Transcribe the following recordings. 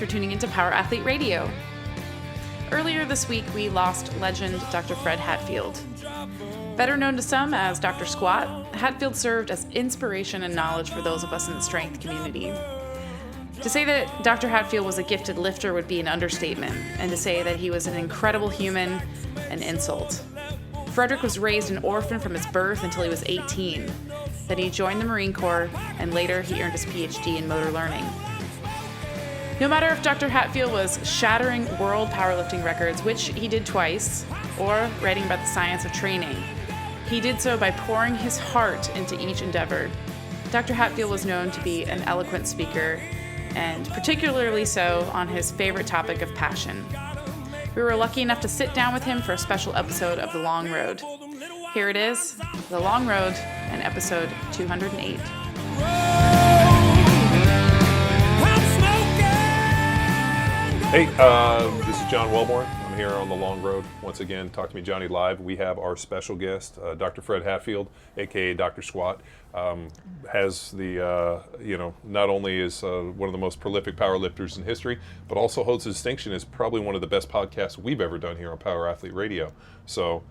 for tuning into Power Athlete Radio. Earlier this week, we lost legend Dr. Fred Hatfield. Better known to some as Dr. Squat, Hatfield served as inspiration and knowledge for those of us in the strength community. To say that Dr. Hatfield was a gifted lifter would be an understatement, and to say that he was an incredible human, an insult. Frederick was raised an orphan from his birth until he was 18. Then he joined the Marine Corps, and later he earned his PhD in motor learning. No matter if Dr. Hatfield was shattering world powerlifting records, which he did twice, or writing about the science of training, he did so by pouring his heart into each endeavor. Dr. Hatfield was known to be an eloquent speaker, and particularly so on his favorite topic of passion. We were lucky enough to sit down with him for a special episode of The Long Road. Here it is, The Long Road, and episode 208. Hey, this is John Wellborn. I'm here on The Long Road. Once again, Talk to Me Johnny Live. We have our special guest, Dr. Fred Hatfield, aka Dr. Squat. Has the, not only is one of the most prolific powerlifters in history, but also holds the distinction as probably one of the best podcasts we've ever done here on Power Athlete Radio. So,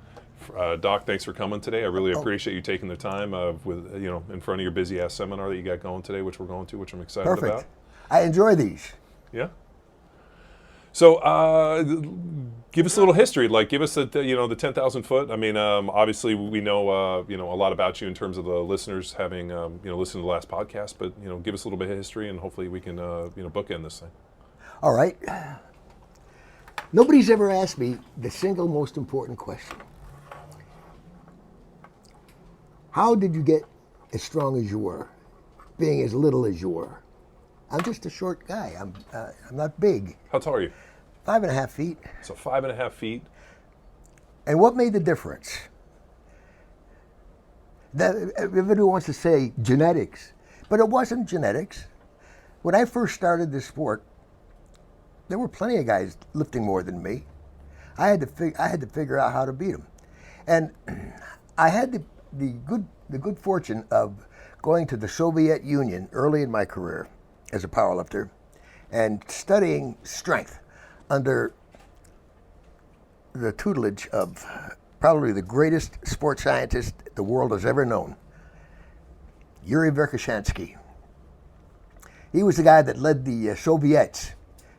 Doc, thanks for coming today. I really appreciate you taking the time in front of your busy ass seminar that you got going today, which we're going to, which I'm excited about. I enjoy these. Yeah. So, give us a little history. Like, give us the 10,000 foot. I mean, obviously we know a lot about you in terms of the listeners having listened to the last podcast. But give us a little bit of history, and hopefully we can bookend this thing. All right. Nobody's ever asked me the single most important question: how did you get as strong as you were, being as little as you were? I'm just a short guy. I'm not big. How tall are you? 5.5 feet. So 5.5 feet. And what made the difference? Everybody wants to say genetics, but it wasn't genetics. When I first started this sport, there were plenty of guys lifting more than me. I had to figure out how to beat them, and I had the good fortune of going to the Soviet Union early in my career as a powerlifter and studying strength under the tutelage of probably the greatest sports scientist the world has ever known, Yuri Verkhoshansky. He was the guy that led the Soviets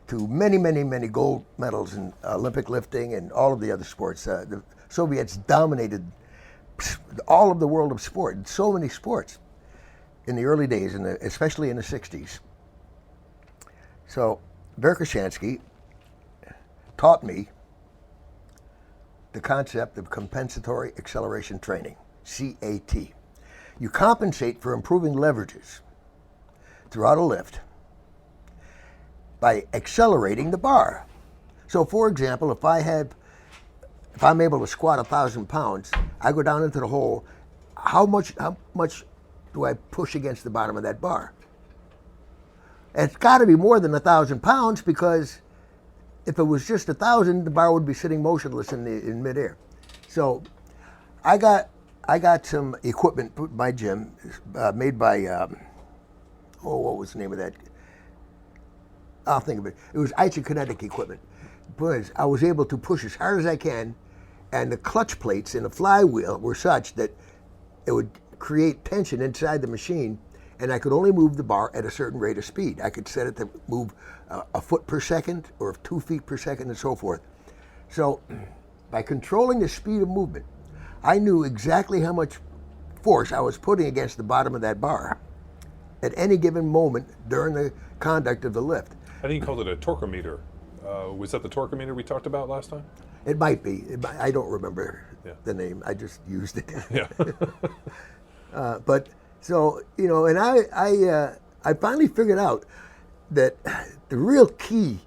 to many, many, many gold medals in Olympic lifting and all of the other sports. The Soviets dominated all of the world of sport, so many sports in the early days, especially in the 60s. So Verkhoshansky taught me the concept of compensatory acceleration training, CAT. You compensate for improving leverages throughout a lift by accelerating the bar. So for example, if I'm able to squat 1,000 pounds, I go down into the hole, how much do I push against the bottom of that bar? And it's got to be more than 1,000 pounds, because if it was just 1,000, the bar would be sitting motionless in midair. So I got some equipment put in my gym, made by what was the name of that? I'll think of it. It was isokinetic equipment. But I was able to push as hard as I can, and the clutch plates in the flywheel were such that it would create tension inside the machine, and I could only move the bar at a certain rate of speed. I could set it to move a foot per second or 2 feet per second and so forth. So by controlling the speed of movement, I knew exactly how much force I was putting against the bottom of that bar at any given moment during the conduct of the lift. I think you called it a torquemeter. Was that the torquemeter we talked about last time? It might be. I don't remember the name. I just used it. Yeah. But so, and I finally figured out that the real key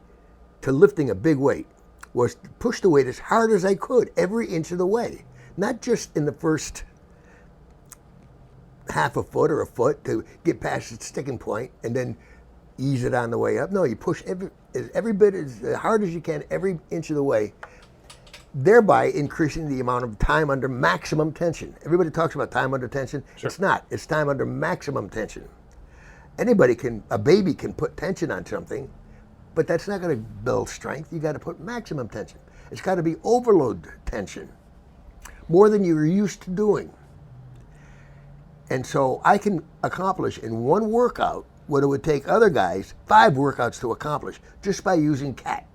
to lifting a big weight was to push the weight as hard as I could every inch of the way, not just in the first half a foot or a foot to get past its sticking point and then ease it on the way up. No, you push every bit as hard as you can every inch of the way, thereby increasing the amount of time under maximum tension. Everybody talks about time under tension. Sure. It's not. It's time under maximum tension. A baby can put tension on something But that's not going to build strength. You got to put maximum tension. It's got to be overload tension, more than you're used to doing. And so I can accomplish in one workout what it would take other guys 5 workouts to accomplish just by using CAT.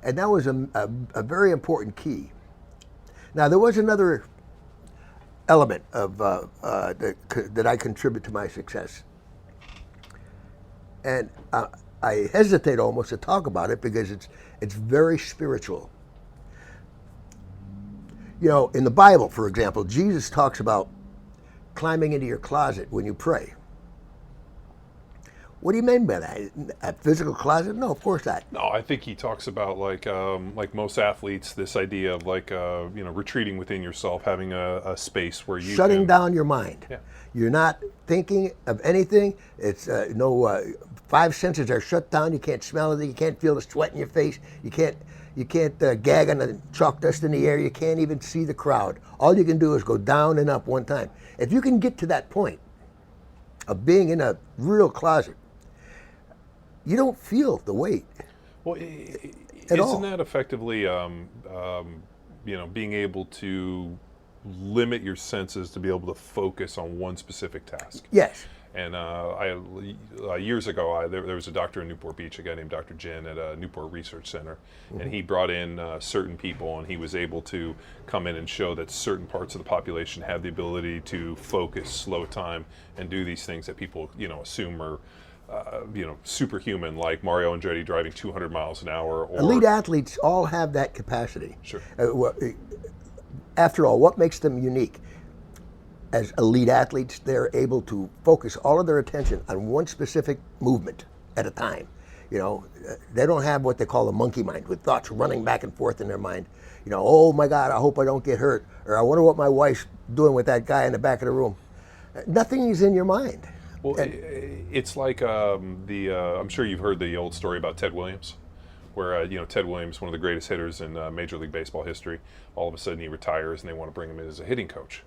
And that was a very important key. Now, there was another element of that I contribute to my success. And I hesitate almost to talk about it because it's very spiritual. You know, in the Bible, for example, Jesus talks about climbing into your closet when you pray. What do you mean by that? A physical closet? No, of course not. No, I think he talks about like most athletes, this idea of retreating within yourself, having a space where you shutting down your mind. Yeah. You're not thinking of anything. It's 5 senses are shut down. You can't smell anything. You can't feel the sweat in your face. You can't gag on the chalk dust in the air. You can't even see the crowd. All you can do is go down and up one time. If you can get to that point of being in a real closet, you don't feel the weight. Well, at all. Isn't that effectively, being able to limit your senses to be able to focus on one specific task? Yes. And years ago, there was a doctor in Newport Beach, a guy named Dr. Jin at a Newport Research Center, and he brought in certain people, and he was able to come in and show that certain parts of the population have the ability to focus, slow time, and do these things that people, assume are, superhuman, like Mario Andretti driving 200 miles an hour. Or elite athletes all have that capacity. Sure. After all, what makes them unique? As elite athletes, they're able to focus all of their attention on one specific movement at a time. They don't have what they call a monkey mind, with thoughts running back and forth in their mind. Oh my God, I hope I don't get hurt, or I wonder what my wife's doing with that guy in the back of the room. Nothing is in your mind. Well, it's like I'm sure you've heard the old story about Ted Williams, where Ted Williams, one of the greatest hitters in Major League Baseball history, all of a sudden he retires and they want to bring him in as a hitting coach.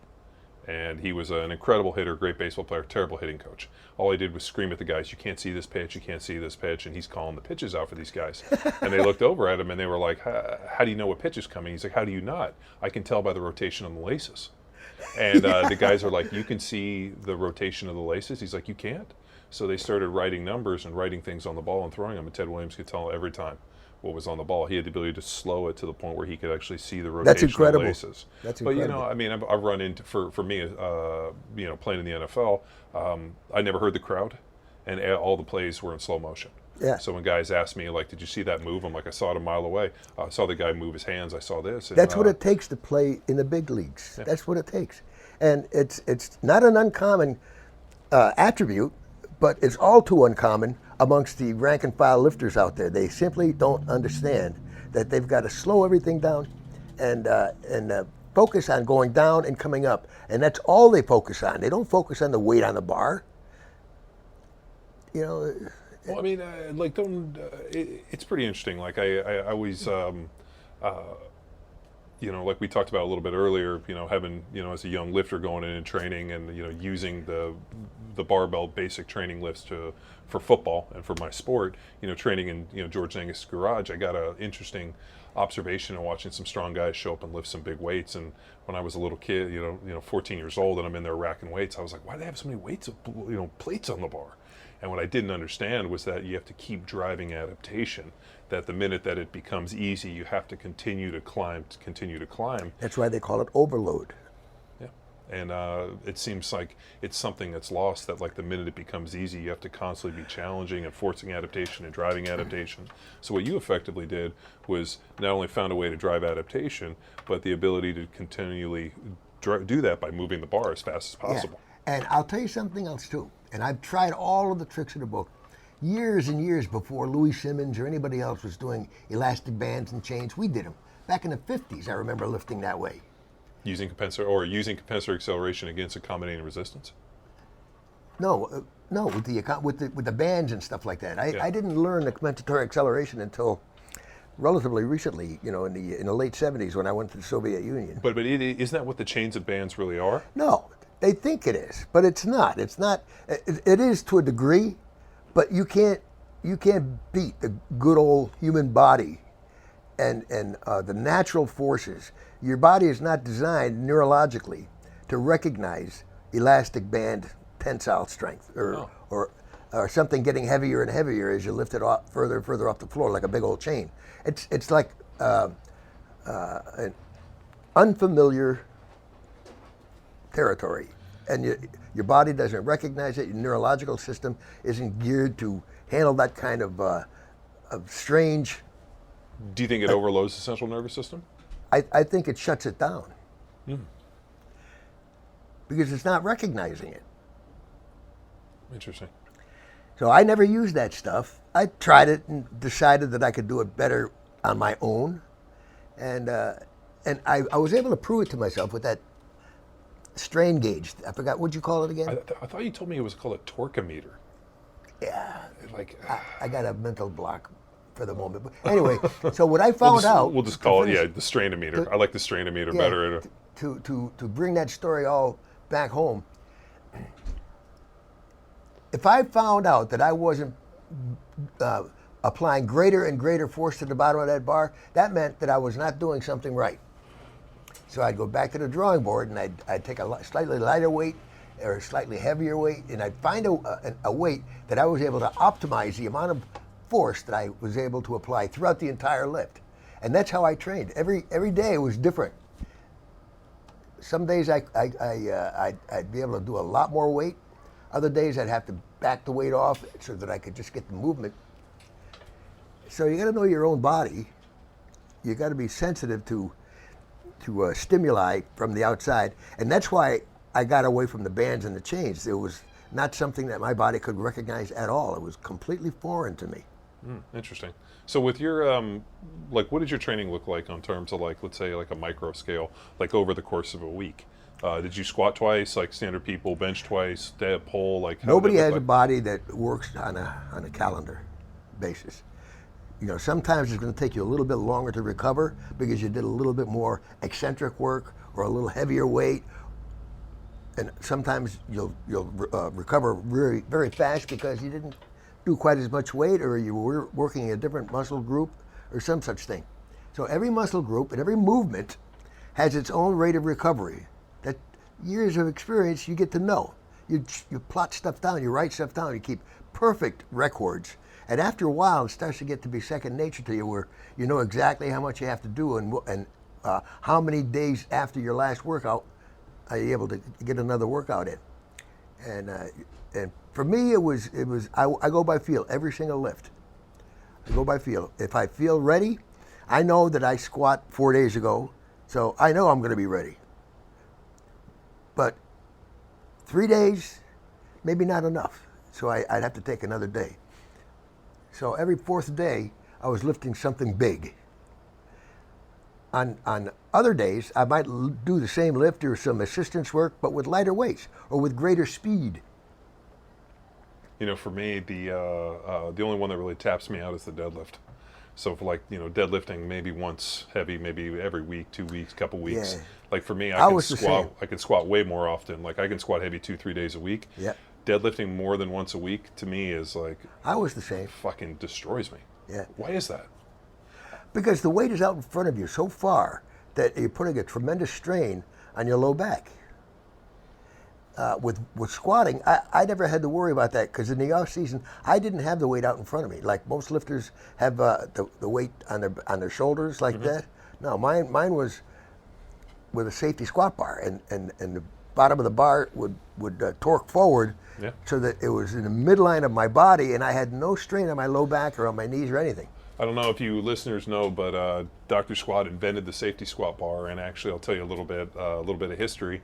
And he was an incredible hitter, great baseball player, terrible hitting coach. All he did was scream at the guys, "You can't see this pitch, you can't see this pitch," and he's calling the pitches out for these guys. And they looked over at him and they were like, "How do you know what pitch is coming?" He's like, "How do you not? I can tell by the rotation on the laces." And the guys are like, "You can see the rotation of the laces?" He's like, "You can't." So they started writing numbers and writing things on the ball and throwing them, and Ted Williams could tell every time what was on the ball. He had the ability to slow it to the point where he could actually see the rotation. That's incredible. Of the laces. That's but incredible. I've run into for me, playing in the NFL. I never heard the crowd, and all the plays were in slow motion. Yeah. So when guys ask me, like, "Did you see that move?" I'm like, "I saw it a mile away. I saw the guy move his hands. I saw this." And, that's what it takes to play in the big leagues. Yeah. That's what it takes, and it's not an uncommon attribute, but it's all too uncommon amongst the rank and file lifters out there. They simply don't understand that they've got to slow everything down and focus on going down and coming up. And that's all they focus on. They don't focus on the weight on the bar. Well, I mean, it's pretty interesting. Like I always, like we talked about a little bit earlier, having, as a young lifter going in and training and, using the barbell basic training lifts for football and for my sport, training in, George Angus' garage, I got an interesting observation of watching some strong guys show up and lift some big weights. And when I was a little kid, 14 years old, and I'm in there racking weights, I was like, why do they have so many weights, plates on the bar? And what I didn't understand was that you have to keep driving adaptation, that the minute that it becomes easy, you have to continue to climb. That's why they call it overload. Yeah. And it seems like it's something that's lost, that like the minute it becomes easy, you have to constantly be challenging and forcing adaptation and driving adaptation. So what you effectively did was not only found a way to drive adaptation, but the ability to continually do that by moving the bar as fast as possible. Yeah. And I'll tell you something else too. And I've tried all of the tricks in the book. Years and years before Louis Simmons or anybody else was doing elastic bands and chains, we did them. Back in the 50s, I remember lifting that way. Using compensatory acceleration against accommodating resistance? No, with the bands and stuff like that. I didn't learn the compensatory acceleration until relatively recently, in the late 70s when I went to the Soviet Union. But isn't that what the chains of bands really are? No, they think it is, but it's not. It's not. It is to a degree, but you can't you can't beat the good old human body and the natural forces. Your body is not designed neurologically to recognize elastic band tensile strength or something getting heavier and heavier as you lift it off further and further off the floor like a big old chain. It's like an unfamiliar territory, and your body doesn't recognize it. Your neurological system isn't geared to handle that kind of strange. Do you think it overloads the central nervous system? I think it shuts it down because it's not recognizing it. Interesting. So I never used that stuff. I tried it and decided that I could do it better on my own, and I was able to prove it to myself with that strain gauge. I forgot, what'd you call it again? I thought you told me it was called a torquemeter. Yeah. Like I got a mental block for the moment. But anyway, so what I found out... We'll just call it, the strainometer. I like the strainometer better. To bring that story all back home, if I found out that I wasn't applying greater and greater force to the bottom of that bar, that meant that I was not doing something right. So I'd go back to the drawing board and I'd take a slightly lighter weight or a slightly heavier weight, and I'd find a weight that I was able to optimize the amount of force that I was able to apply throughout the entire lift. And that's how I trained. Every day was different. Some days I'd be able to do a lot more weight. Other days I'd have to back the weight off so that I could just get the movement. So you got to know your own body. You got to be sensitive to stimuli from the outside, and that's why I got away from the bands and the chains. It was not something that my body could recognize at all. It was completely foreign to me. Interesting. So with your, what did your training look like on terms of let's say a micro scale, over the course of a week? Did you squat twice, like standard people, bench twice, pull, Nobody has a body that works on a calendar basis. Sometimes it's going to take you a little bit longer to recover because you did a little bit more eccentric work or a little heavier weight. And sometimes you'll recover very, very fast because you didn't do quite as much weight, or you were working a different muscle group or some such thing. So every muscle group and every movement has its own rate of recovery. That years of experience you get to know. You plot stuff down, you write stuff down, you keep perfect records. And after a while, it starts to get to be second nature to you, where you know exactly how much you have to do and how many days after your last workout are you able to get another workout in. And for me, it was I go by feel every single lift. I go by feel. If I feel ready, I know that I squat 4 days ago, so I know I'm going to be ready. But 3 days, maybe not enough, so I'd have to take another day. So every fourth day, I was lifting something big. On other days, I might do the same lift or some assistance work, but with lighter weights or with greater speed. For me, the only one that really taps me out is the deadlift. So for deadlifting, maybe once heavy, maybe every week, 2 weeks, couple weeks. Yeah. For me, I can squat way more often. I can squat heavy 2-3 days a week. Yeah. Deadlifting more than once a week to me is I was the same. Fucking destroys me. Yeah. Why is that? Because the weight is out in front of you so far that you're putting a tremendous strain on your low back. With squatting, I never had to worry about that because in the off season I didn't have the weight out in front of me like most lifters have the weight on their shoulders like that. No, mine was with a safety squat bar, and the bottom of the bar would torque forward, so that it was in the midline of my body, and I had no strain on my low back or on my knees or anything. I don't know if you listeners know, but Dr. Squat invented the safety squat bar, and actually, I'll tell you a little bit of history.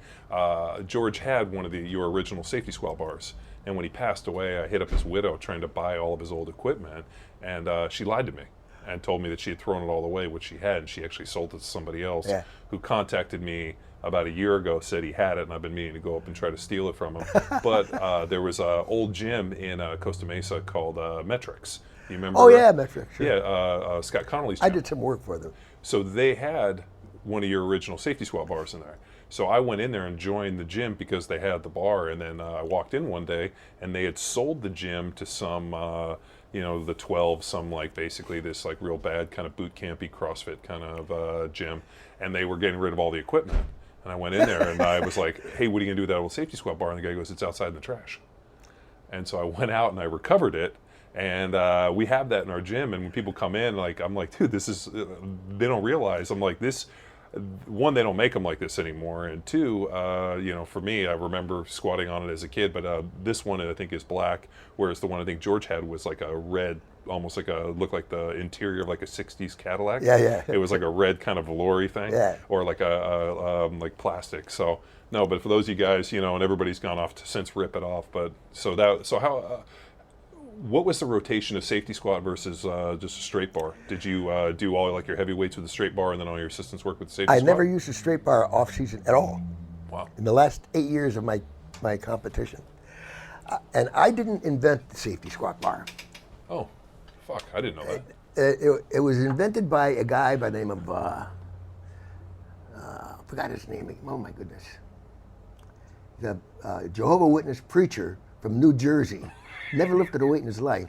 George had one of your original safety squat bars, and when he passed away, I hit up his widow trying to buy all of his old equipment, and she lied to me and told me that she had thrown it all away, which she had, and she actually sold it to somebody else who contacted me about a year ago, said he had it, and I've been meaning to go up and try to steal it from him. But there was an old gym in Costa Mesa called Metrics. You remember? Oh yeah, Metrics. Sure. Yeah, Scott Connolly's gym. I did some work for them. So they had one of your original safety squat bars in there. So I went in there and joined the gym because they had the bar, and then I walked in one day, and they had sold the gym to some the 12, some like basically this like real bad kind of boot campy CrossFit kind of gym, and they were getting rid of all the equipment. And I went in there and I was like, hey, what are you gonna do with that old safety squat bar? And the guy goes, it's outside in the trash. And so I went out and I recovered it. And we have that in our gym, and when people come in, like I'm like, dude, this is, they don't realize, I'm like, this, one, they don't make them like this anymore, and two, for me, I remember squatting on it as a kid, but this one I think is black, whereas the one I think George had was like a red, almost like looked like the interior of like a 60s Cadillac. Yeah. It was like a red kind of velour-y thing, Yeah. or like a like plastic. So no, but for those of you guys, and everybody's gone off to since rip it off, but how. What was the rotation of safety squat versus just a straight bar? Did you do all like your heavy weights with the straight bar and then all your assistants work with the safety I squat? never used a straight bar off season at all. Wow. In the last 8 years of my competition. And I didn't invent the safety squat bar. Oh, fuck, I didn't know that. It was invented by a guy by the name of, I forgot his name, oh my goodness. The Jehovah Witness preacher from New Jersey. Never lifted a weight in his life.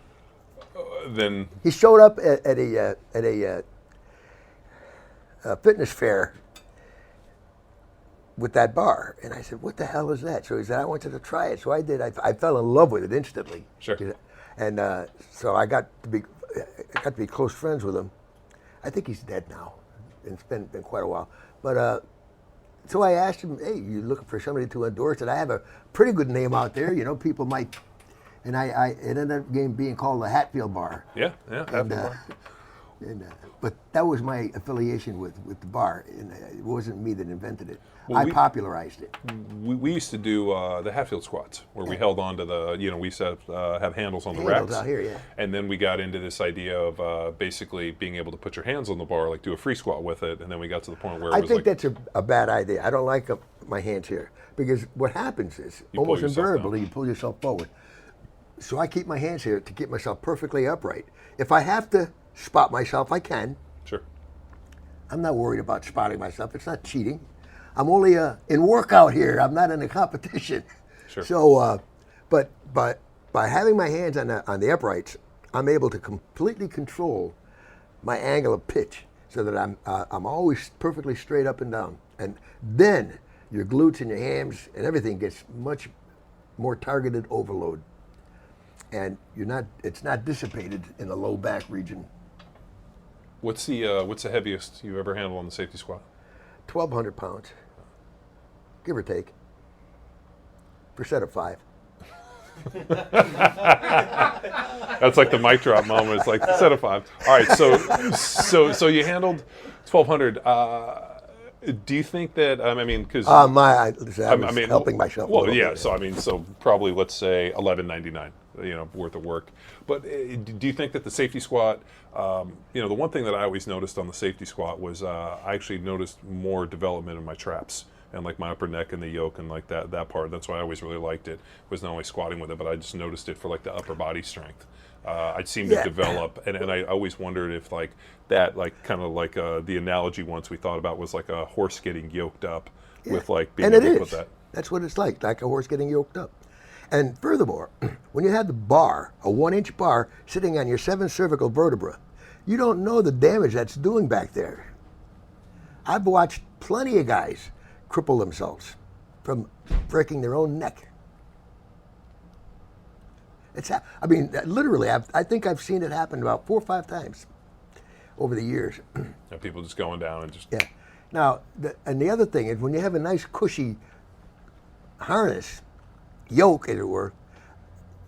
Then he showed up at a fitness fair with that bar, and I said, "What the hell is that?" So he said, "I wanted to try it." So I did. I fell in love with it instantly. Sure. And so I got to be close friends with him. I think he's dead now. It's been quite a while, but. So I asked him, "Hey, you looking for somebody to endorse it? I have a pretty good name out there. People might." And it ended up being called the Hatfield bar. Yeah, Hatfield bar. But that was my affiliation with the bar, and it wasn't me that invented it. Well, I popularized it. We used to do the Hatfield squats, where we held on to the, we used to have handles on the Handles racks. out here, yeah. And then we got into this idea of basically being able to put your hands on the bar, like do a free squat with it, and then we got to the point where it I was think like, that's a bad idea. I don't like my hands here, because what happens is, You pull almost yourself invariably, down. you pull yourself forward. So I keep my hands here to keep myself perfectly upright. If I have to spot myself, I can. Sure. I'm not worried about spotting myself. It's not cheating. I'm only in workout here. I'm not in a competition. Sure. So, but by having my hands on the uprights, I'm able to completely control my angle of pitch, so that I'm always perfectly straight up and down. And then your glutes and your hams and everything gets much more targeted overload, and it's not dissipated in the low back region. What's the heaviest you ever handled on the safety squat? 1,200 pounds, give or take, per set of 5. That's like the mic drop moment. It's like set of 5. All right, so you handled 1,200. Do you think that because I was helping myself. a Well, little yeah. bit. So probably let's say 11.99. Worth of work. But do you think that the safety squat? The one thing that I always noticed on the safety squat was I actually noticed more development in my traps and like my upper neck and the yoke and like that part. That's why I always really liked it. Was not only squatting with it, but I just noticed it for like the upper body strength. I'd seem to develop, and I always wondered if like that, like kind of like the analogy once we thought about was like a horse getting yoked up with like being able to put that. That's what it's like a horse getting yoked up. And furthermore, when you have the bar, a 1-inch bar, sitting on your 7th cervical vertebra, you don't know the damage that's doing back there. I've watched plenty of guys cripple themselves from breaking their own neck. Literally, I think I've seen it happen about 4 or 5 times over the years. People just going down and just. Yeah. Now, the other thing is, when you have a nice cushy harness, yoke, as it were,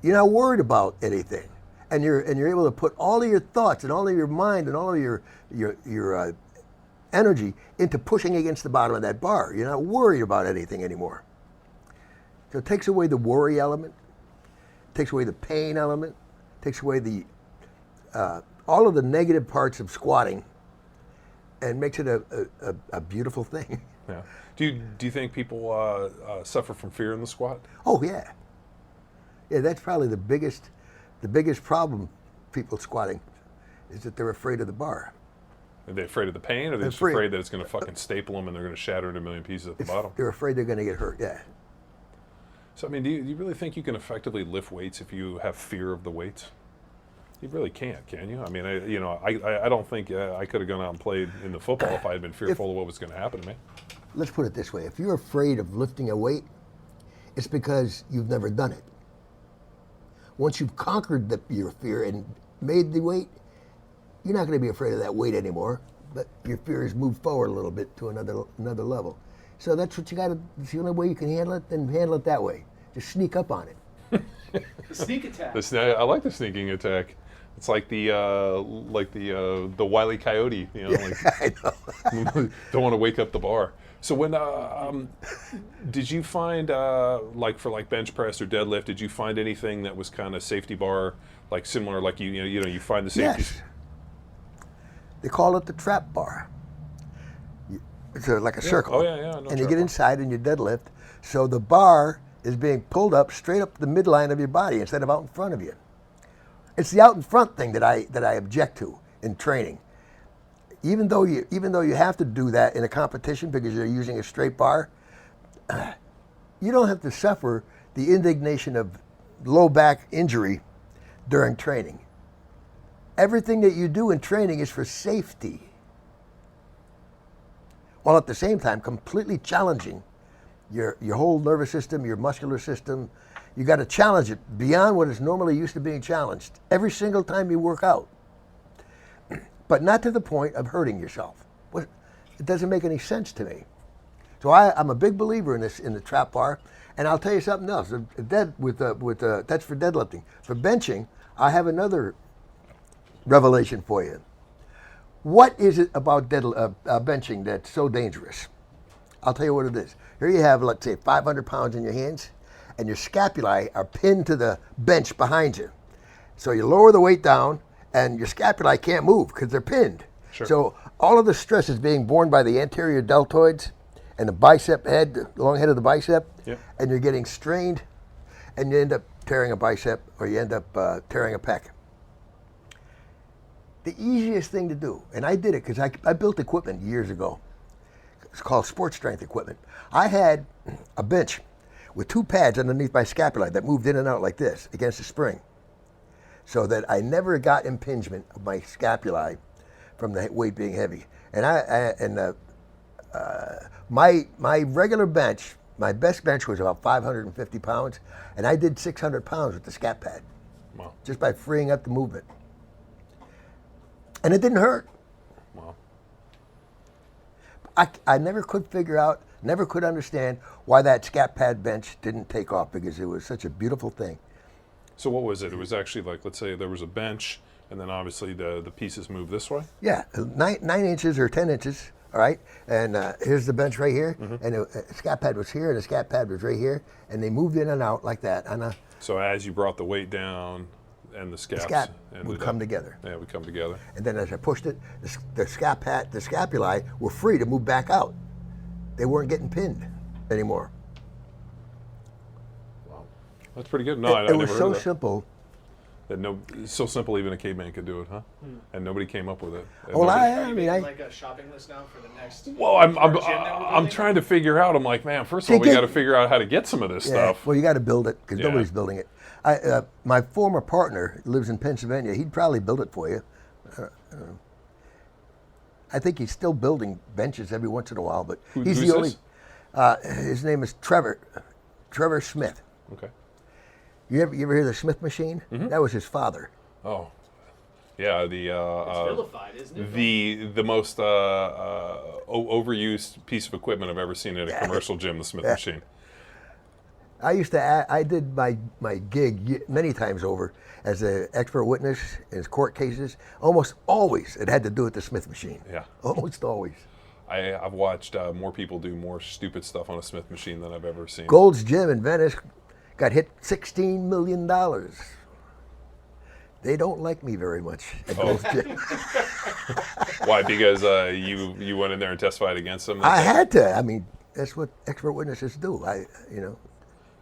you're not worried about anything, and you're able to put all of your thoughts and all of your mind and all of your energy into pushing against the bottom of that bar. You're not worried about anything anymore. So it takes away the worry element, takes away the pain element, takes away the all of the negative parts of squatting, and makes it a beautiful thing. Yeah. Do you think people suffer from fear in the squat? Oh yeah. Yeah, that's probably the biggest problem people squatting, is that they're afraid of the bar. Are they afraid of the pain, or are they just afraid that it's going to fucking staple them and they're going to shatter into a million pieces at the bottom? They're afraid they're going to get hurt. Yeah. So do you really think you can effectively lift weights if you have fear of the weights? You really can't, can you? I mean, I don't think I could have gone out and played in the football if I had been fearful of what was going to happen to me. Let's put it this way. If you're afraid of lifting a weight, it's because you've never done it. Once you've conquered your fear and made the weight, you're not going to be afraid of that weight anymore, but your fear has moved forward a little bit to another level. So that's what you got to, it's the only way you can handle it, then handle it that way. Just sneak up on it. The sneak attack. I like the sneaking attack. It's like the Wile E. Coyote, you know, I know. don't want to wake up the bar. So when did you find like for like bench press or deadlift, did you find anything that was kind of safety bar like similar, like you find the safety? Yes. They call it the trap bar. It's like a circle. Oh yeah, yeah. And you get inside and you deadlift. So the bar is being pulled up straight up the midline of your body instead of out in front of you. It's the out in front thing that I object to in training. Even though you have to do that in a competition because you're using a straight bar, you don't have to suffer the indignation of low back injury during training. Everything that you do in training is for safety, while at the same time completely challenging your whole nervous system, your muscular system. You got to challenge it beyond what is normally used to being challenged every single time you work out, but not to the point of hurting yourself. It doesn't make any sense to me. So I'm a big believer in the trap bar, and I'll tell you something else. That's for deadlifting. For benching, I have another revelation for you. What is it about benching that's so dangerous? I'll tell you what it is. Here you have, let's say, 500 pounds in your hands, and your scapulae are pinned to the bench behind you. So you lower the weight down, and your scapulae can't move because they're pinned. Sure. So all of the stress is being borne by the anterior deltoids and the bicep head, the long head of the bicep, Yep. and you're getting strained, and you end up tearing a bicep or you end up tearing a pec. The easiest thing to do, and I did it because I built equipment years ago. It's called sports strength equipment. I had a bench with two pads underneath my scapula that moved in and out like this against the spring, so that I never got impingement of my scapulae from the weight being heavy. And my regular bench, my best bench was about 550 pounds, and I did 600 pounds with the scap pad. Wow. Just by freeing up the movement. And it didn't hurt. Wow. I never could figure out, never could understand why that scap pad bench didn't take off, because it was such a beautiful thing. So what was it? It was actually like, let's say there was a bench, and then obviously the pieces move this way? Yeah, 9 inches or 10 inches, all right? And here's the bench right here, and the scap pad was here, and the scap pad was right here, and they moved in and out like that. And So as you brought the weight down, and the scaps scap ended would up- come together. Yeah, would come together. And then as I pushed it, the scapulae were free to move back out. They weren't getting pinned anymore. Wow, that's pretty good. No, I It never was heard so of that. simple. It's so simple even a caveman could do it, huh? And nobody came up with it. And Well, nobody- Are I you mean, making like a shopping list now for the next? Well, I'm for a gym that we're building? trying to figure out. I'm like, man, first of all, we Get- got to figure out how to get some of this Yeah, stuff. well, you got to build it because Yeah. nobody's building it. My former partner lives in Pennsylvania. He'd probably build it for you. I think he's still building benches every once in a while, but he's who's the only. this? His name is Trevor Smith. Okay. You ever hear of the Smith machine? That was his father. Oh, yeah. It's vilified, isn't it? The most overused piece of equipment I've ever seen in a commercial gym, the Smith machine. I did my gig many times over as an expert witness in court cases. Almost always it had to do with the Smith machine. Yeah. Almost always. I've watched more people do more stupid stuff on a Smith machine than I've ever seen. Gold's Gym in Venice got hit $16 million. They don't like me very much at Gold's Gym. Why? Because you went in there and testified against them? I had to. I mean, that's what expert witnesses do.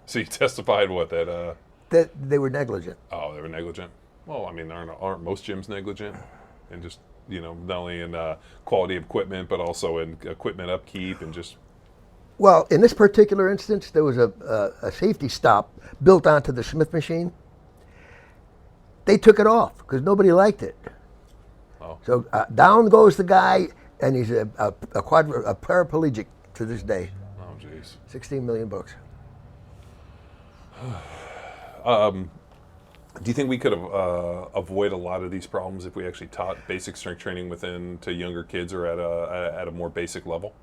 So you testified what, that They were negligent. they were negligent? Well, I mean, aren't most gyms negligent? And just, not only in quality of equipment, but also in equipment upkeep and just... Well, in this particular instance, there was a safety stop built onto the Smith machine. they took it off because nobody liked it. Oh. So down goes the guy, and he's a paraplegic to this day. Oh, jeez. 16 million bucks. Do you think we could avoid a lot of these problems if we actually taught basic strength training to younger kids or at a more basic level?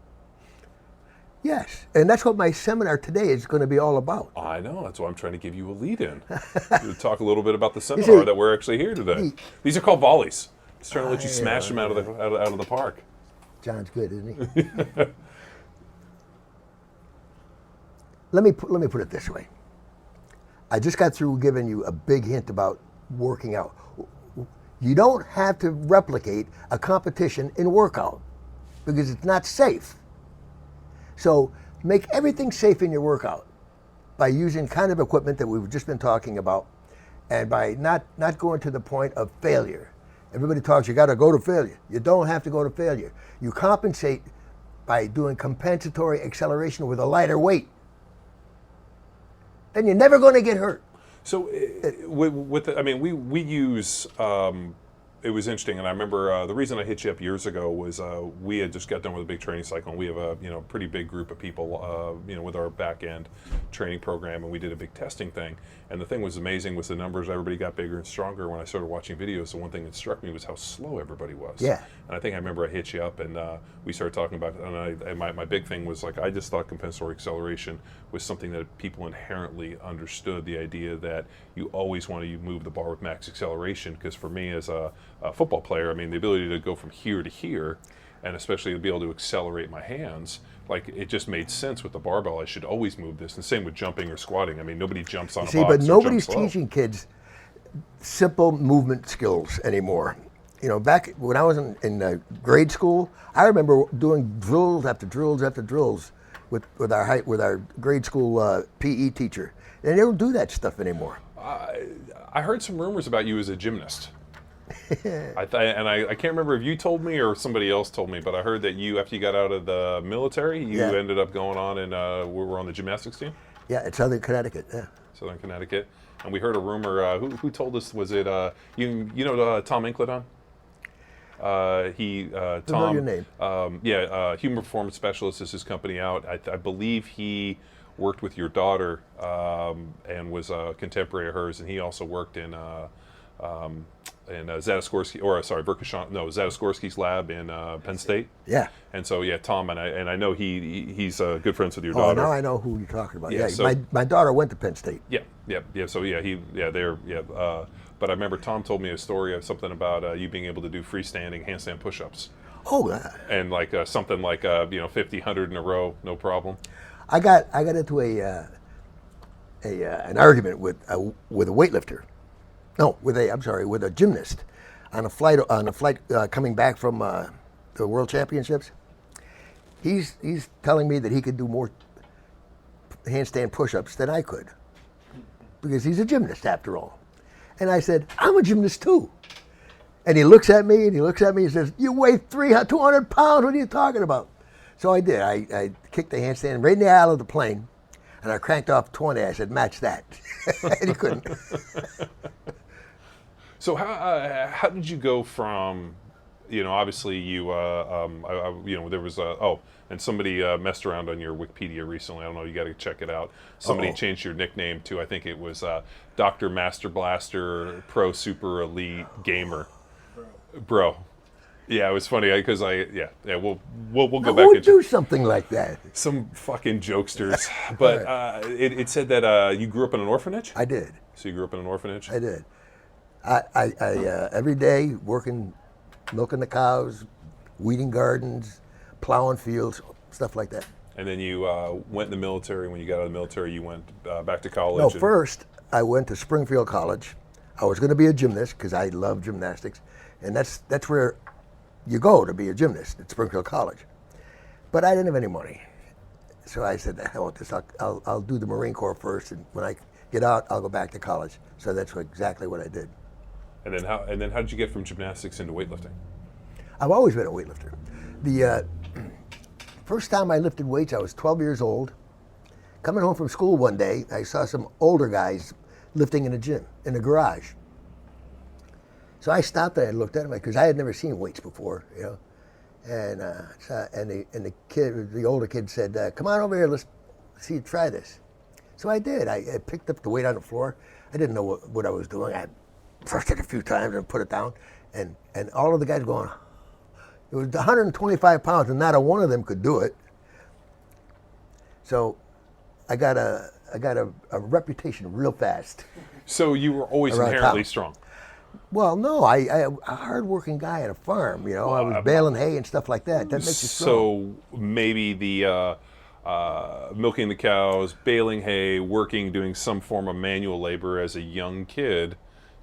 Yes, and that's what my seminar today is going to be all about. I know. That's why I'm trying to give you a lead-in. To talk a little bit about the seminar that we're actually here today. These are called volleys. Just trying to let you smash them out of the park. John's good, isn't he? Let me put it this way. I just got through giving you a big hint about working out. You don't have to replicate a competition in workout because it's not safe. So make everything safe in your workout by using kind of equipment that we've just been talking about, and by not going to the point of failure. Everybody talks, you got to go to failure. You don't have to go to failure. You compensate by doing compensatory acceleration with a lighter weight. Then you're never going to get hurt. So, we use. It was interesting, and I remember the reason I hit you up years ago was we had just got done with a big training cycle, and we have a pretty big group of people with our back end training program, and we did a big testing thing. And the thing was amazing was the numbers. Everybody got bigger and stronger. When I started watching videos, the one thing that struck me was how slow everybody was. Yeah. And I think I remember I hit you up, and we started talking about it. And my big thing was like I just thought compensatory acceleration was something that people inherently understood. The idea that you always want to move the bar with max acceleration, because for me as a football player, I mean, the ability to go from here to here, and especially to be able to accelerate my hands, like it just made sense with the barbell. I should always move this. And same with jumping or squatting. I mean, nobody jumps on a box. But nobody's or jumps teaching kids simple movement skills anymore. You know, back when I was in grade school, I remember doing drills after drills after drills with our grade school PE teacher. And they don't do that stuff anymore. I heard some rumors about you as a gymnast. I can't remember if you told me or somebody else told me, but I heard that you, after you got out of the military, you ended up going on and we were on the gymnastics team. Yeah, at Southern Connecticut. Yeah. Southern Connecticut, and we heard a rumor. Who told us? Was it you know Tom Inkledon? Tom. Your name. Human Performance Specialist is his company out. I believe he worked with your daughter and was a contemporary of hers, and he also worked in Zadaskorsky's lab in Penn State. Yeah. And so Tom and I know he's good friends with your Oh, daughter. now I know who you're talking about. Yeah, so, my daughter went to Penn State. Yeah. So but I remember Tom told me a story of something about you being able to do freestanding handstand push-ups. Oh. And like something like 50, 100 in a row, no problem. I got into an argument with a weightlifter. No, with a gymnast on a flight coming back from the World Championships. He's telling me that he could do more handstand push-ups than I could because he's a gymnast after all. And I said, I'm a gymnast too. And he looks at me and says, you weigh 200 pounds, what are you talking about? So I did. I kicked the handstand right in the aisle of the plane, and I cranked off 20. I said, match that. And he couldn't. So how did you go from, obviously you, there was and somebody messed around on your Wikipedia recently. I don't know, you got to check it out. Somebody changed your nickname to, I think it was Dr. Master Blaster Pro Super Elite Gamer. Bro. Yeah, it was funny because we'll go back. Who would do something like that? Some fucking jokesters. But it said that you grew up in an orphanage? I did. So you grew up in an orphanage? I did. I every day working, milking the cows, weeding gardens, plowing fields, stuff like that. And then you went in the military. When you got out of the military, you went back to college? No, first I went to Springfield College. I was going to be a gymnast because I love gymnastics, and that's where you go to be a gymnast at Springfield College. But I didn't have any money, so I said, "I want this. I'll do the Marine Corps first, and when I get out, I'll go back to college." So that's exactly what I did. And then how did you get from gymnastics into weightlifting? I've always been a weightlifter. The first time I lifted weights, I was 12 years old. Coming home from school one day, I saw some older guys lifting in a gym, in a garage. So I stopped and I looked at him because I had never seen weights before, you know. And the kid, the older kid said, "Come on over here, let's see you try this." So I did. I picked up the weight on the floor. I didn't know what I was doing. I pressed it a few times and put it down, and all of the guys going. It was 125 pounds, and not a one of them could do it. So I got a reputation real fast. So you were always Around inherently town. strong. Well, no, I a hard-working guy at a farm. You know, I was baling hay and stuff like that. That makes you strong. So maybe the milking the cows, baling hay, working, doing some form of manual labor as a young kid,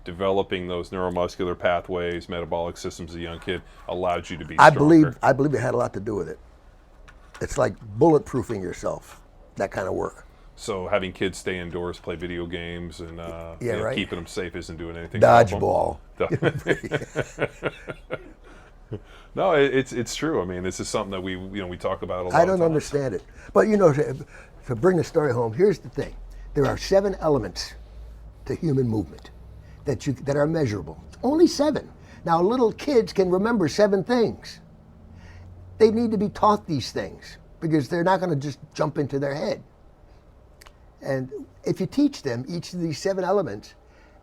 developing those neuromuscular pathways, metabolic systems as a young kid allowed you to be stronger. I believe it had a lot to do with it. It's like bulletproofing yourself, that kind of work. So having kids stay indoors, play video games, and right. keeping them safe isn't doing anything. to help 'em. Dodgeball. No, it's true. I mean, this is something that we talk about a lot. I don't understand it. But you know, to bring the story home, here's the thing. There are 7 elements to human movement that are measurable. Only 7. Now, little kids can remember 7 things. They need to be taught these things because they're not going to just jump into their head. And if you teach them each of these 7 elements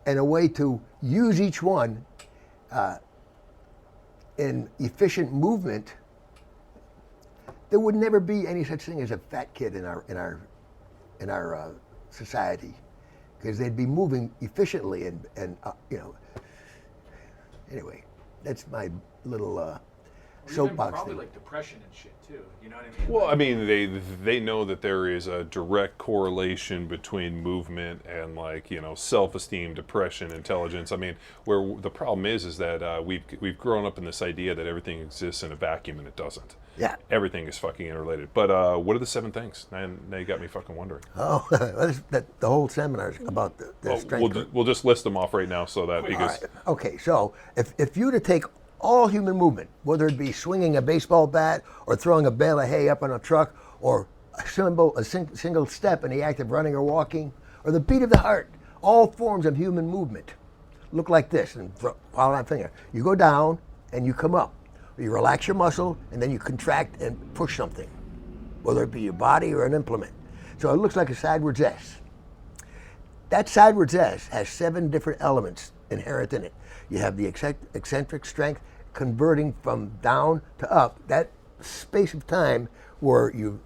and a way to use each one in efficient movement, there would never be any such thing as a fat kid in our society, because they'd be moving efficiently and you know. Anyway, that's my little soapbox probably thing. like depression and shit too. You know what I mean? Well, I mean, they know that there is a direct correlation between movement and self-esteem, depression, intelligence. I mean, where the problem is that we've grown up in this idea that everything exists in a vacuum, and it doesn't. Yeah. Everything is fucking interrelated. But what are the 7 things? Now you got me fucking wondering. Oh, the whole seminar is about the strength. We'll just list them off right now so that All because right. Okay, so if you were to take all human movement, whether it be swinging a baseball bat or throwing a bale of hay up on a truck or a single step in the act of running or walking or the beat of the heart, all forms of human movement look like this. And while I'm thinking, you go down and you come up. You relax your muscle and then you contract and push something, whether it be your body or an implement. So it looks like a sidewards S. That sidewards S has 7 different elements inherent in it. You have the eccentric strength converting from down to up. That space of time where you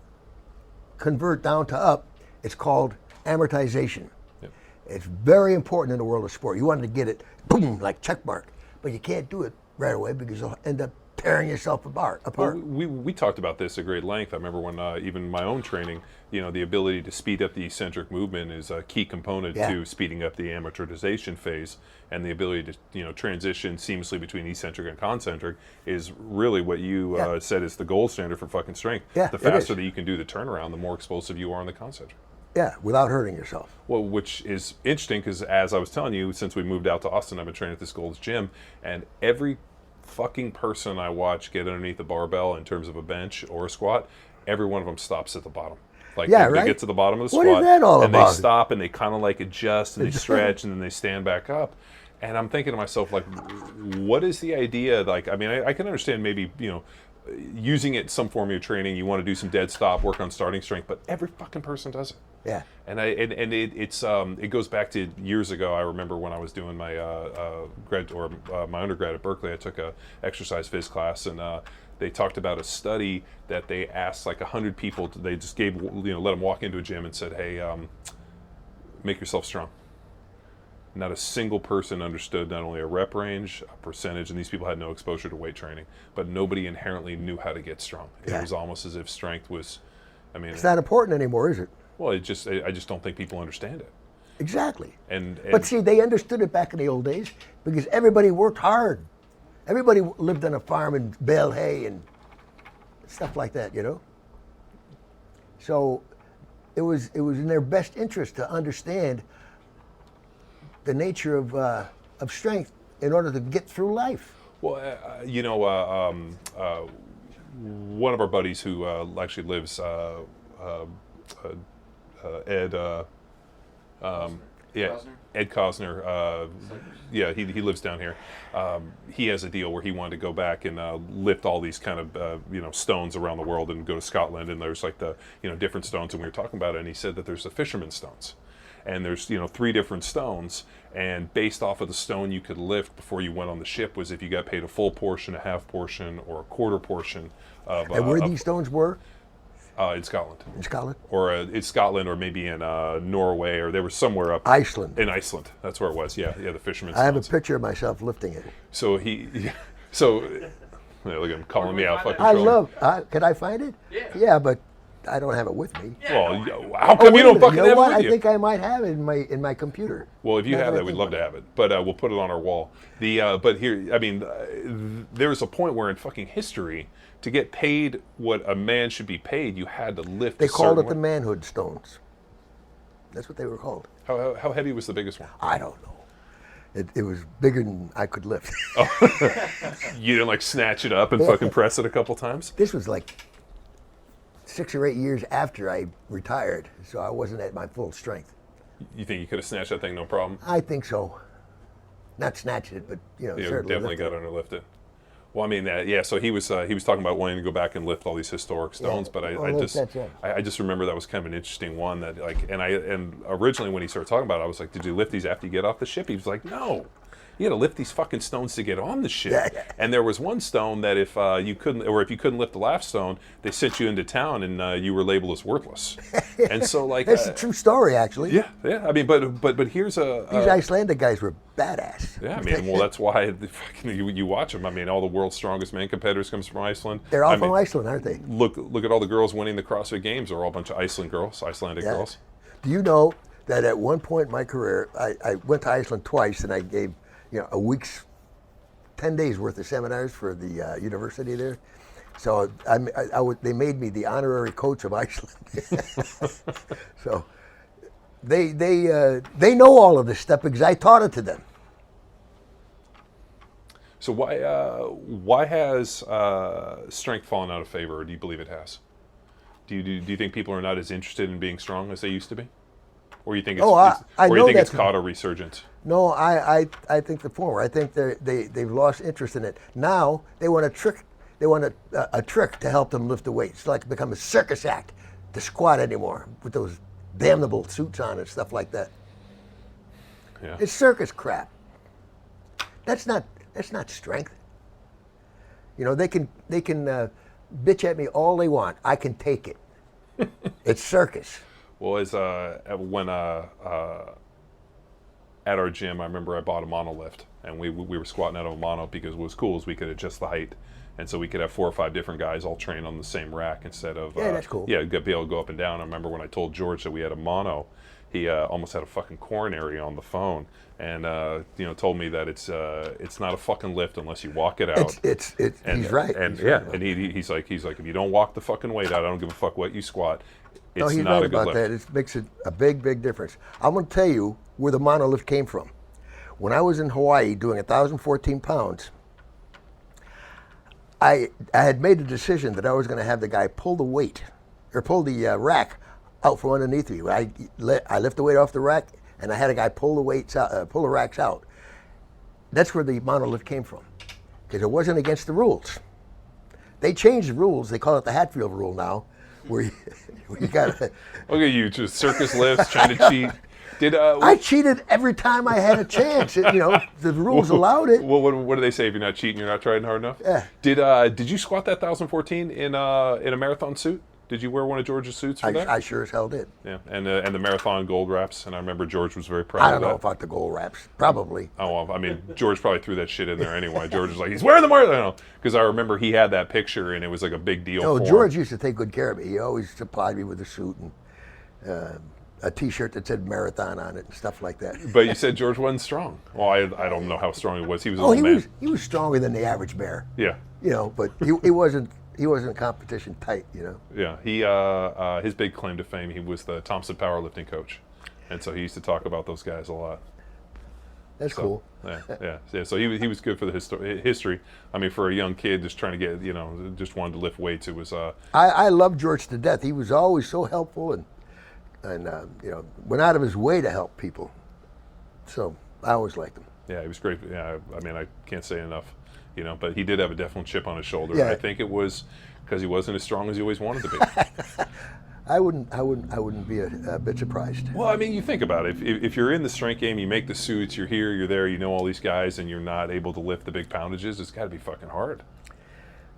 convert down to up, it's called amortization. Yep. It's very important in the world of sport. You want to get it, boom, like check mark. But you can't do it right away because you'll end up tearing yourself apart. Well, we talked about this at great length. I remember when even my own training, the ability to speed up the eccentric movement is a key component to speeding up the amortization phase, and the ability to transition seamlessly between eccentric and concentric is really what you said is the gold standard for fucking strength. Yeah, the faster that you can do the turnaround, the more explosive you are in the concentric. Yeah, without hurting yourself. Well, which is interesting because, as I was telling you, since we moved out to Austin, I've been training at this Gold's Gym, and every fucking person I watch get underneath the barbell in terms of a bench or a squat, every one of them stops at the bottom. Like they get to the bottom of the What squat, is that all and about? they stop and they kind of adjust and they stretch and then they stand back up. And I'm thinking to myself, what is the idea? I mean, I can understand maybe using it in some form of your training. You want to do some dead stop, work on starting strength, but every fucking person does it. Yeah. And it goes back to years ago. I remember when I was doing my my undergrad at Berkeley, I took a exercise phys class, and they talked about a study that they asked 100 people. They just gave let them walk into a gym and said, "Hey, make yourself strong." Not a single person understood not only a rep range, a percentage, and these people had no exposure to weight training, but nobody inherently knew how to get strong. It was almost as if strength was, it's not important anymore, is it? Well, I just don't think people understand it. Exactly. And But see, they understood it back in the old days because everybody worked hard. Everybody lived on a farm and baled hay and stuff like that, So it was in their best interest to understand the nature of strength in order to get through life. Well, one of our buddies who actually lives, Ed. Yeah, Cosner? Ed Cosner. Yeah, he lives down here. He has a deal where he wanted to go back and lift all these kind of stones around the world and go to Scotland. And there's like the different stones, and we were talking about it. And he said that there's the fisherman's stones, and there's 3 different stones. And based off of the stone you could lift before you went on the ship was if you got paid a full portion, a half portion, or a quarter portion of. And where these stones were? In Scotland. In Scotland? Or in Scotland, or maybe in Norway, or they were somewhere up. Iceland. In Iceland, that's where it was. Yeah, the fisherman's I have a stones. picture of myself lifting it. So yeah, look at him calling me out. Fucking I trolling. love. Can I find it? Yeah. Yeah, but I don't have it with me. Well, how come you don't fucking You know have what? it I with you? think I might have it in my computer. Well, if you Now have that I that, we'd think love about to have it. But we'll put it on our wall. But here, I mean, there was a point where in fucking history, to get paid what a man should be paid, you had to lift. They a called it certain the weight. manhood stones. That's what they were called. How heavy was the biggest one? I don't know. It was bigger than I could lift. You didn't like snatch it up and fucking press it a couple times? This was like 6 or 8 years after I retired, so I wasn't at my full strength. You think you could have snatched that thing no problem? I think so. Not snatched it, but Yeah, certainly definitely lifted got it. under lifted. Well, I mean, yeah. So he was talking about wanting to go back and lift all these historic stones, but Oh, look, that's it. I just remember that was kind of an interesting one that and originally when he started talking about it, I was like, did you lift these after you get off the ship? He was like, no. You had to lift these fucking stones to get on the ship. Yeah. And there was one stone that if you couldn't lift the last stone, they sent you into town and you were labeled as worthless. And so like That's a true story, actually. yeah. I mean, but here's These Icelandic guys were badass. yeah, I mean, well, that's why you watch them. I mean, all the world's strongest man competitors comes from Iceland. They're all I from mean, Iceland, aren't they? Look at all the girls winning the CrossFit Games. They're all a bunch of Icelandic Yeah. girls. Do you know that at one point in my career, I went to Iceland twice, and I gave a week's 10 days worth of seminars for the university there. So they made me the honorary coach of Iceland. So they know all of this stuff because I taught it to them. So why has strength fallen out of favor, or do you believe it has? Do you think people are not as interested in being strong as they used to be, or you think it's, I or you know think it's that's- caught a resurgence? No, I think the former. I think they've lost interest in it. Now they want a trick. They want a trick to help them lift the weights. It's like become a circus act to squat anymore with those damnable suits on and stuff like that. Yeah. It's circus crap. That's not strength. They can bitch at me all they want. I can take it. It's circus. Well, as when at our gym, I remember I bought a monolift, and we were squatting out of a mono because what was cool is we could adjust the height, and so we could have 4 or 5 different guys all trained on the same rack instead of Yeah, that's cool. Yeah, be able to go up and down. I remember when I told George that we had a mono, he almost had a fucking coronary on the phone, and told me that it's not a fucking lift unless you walk it out. He's right. And He's yeah, right. and he's like if you don't walk the fucking weight out, I don't give a fuck what you squat. It's No, he's not right a good about lift. that. It makes it a big, big difference. I'm going to tell you where the monolift came from. When I was in Hawaii doing 1,014 pounds, I had made a decision that I was going to have the guy pull the weight, or pull the rack out from underneath me. I lift the weight off the rack, and I had a guy pull the racks out. That's where the monolift came from, because it wasn't against the rules. They changed the rules. They call it the Hatfield rule now, where you got to. Look at you, just circus lifts, trying to cheat. I cheated every time I had a chance. The rules allowed it. Well, what do they say? If you're not cheating, you're not trying hard enough. Yeah. Did you squat that 1,014 in a marathon suit? Did you wear one of George's suits for that? I sure as hell did. Yeah, and the marathon gold wraps, and I remember George was very proud I of don't that. know about the gold wraps. Probably. Oh, well, I mean, George probably threw that shit in there anyway. George was like, he's wearing the marathon, because I remember he had that picture, and it was like a big deal No, for George him. used to take good care of me. He always supplied me with a suit and a T-shirt that said marathon on it and stuff like that. But you said George wasn't strong. Well, I don't know how strong he was. He was an Oh, old man. he was stronger than the average bear. Yeah. But he wasn't competition tight. Yeah, he his big claim to fame, he was the Thompson powerlifting coach, and so he used to talk about those guys a lot. That's So, cool. Yeah. So he was good for the history. I mean, for a young kid just trying to get just wanted to lift weights. It was I love George to death. He was always so helpful and went out of his way to help people. So I always liked him. Yeah, he was great. Yeah, I mean, I can't say enough, but he did have a definite chip on his shoulder. Yeah. And I think it was because he wasn't as strong as he always wanted to be. I wouldn't be a bit surprised. Well, I mean, you think about it. If you're in the strength game, you make the suits, you're here, you're there, you know all these guys, and you're not able to lift the big poundages, it's got to be fucking hard.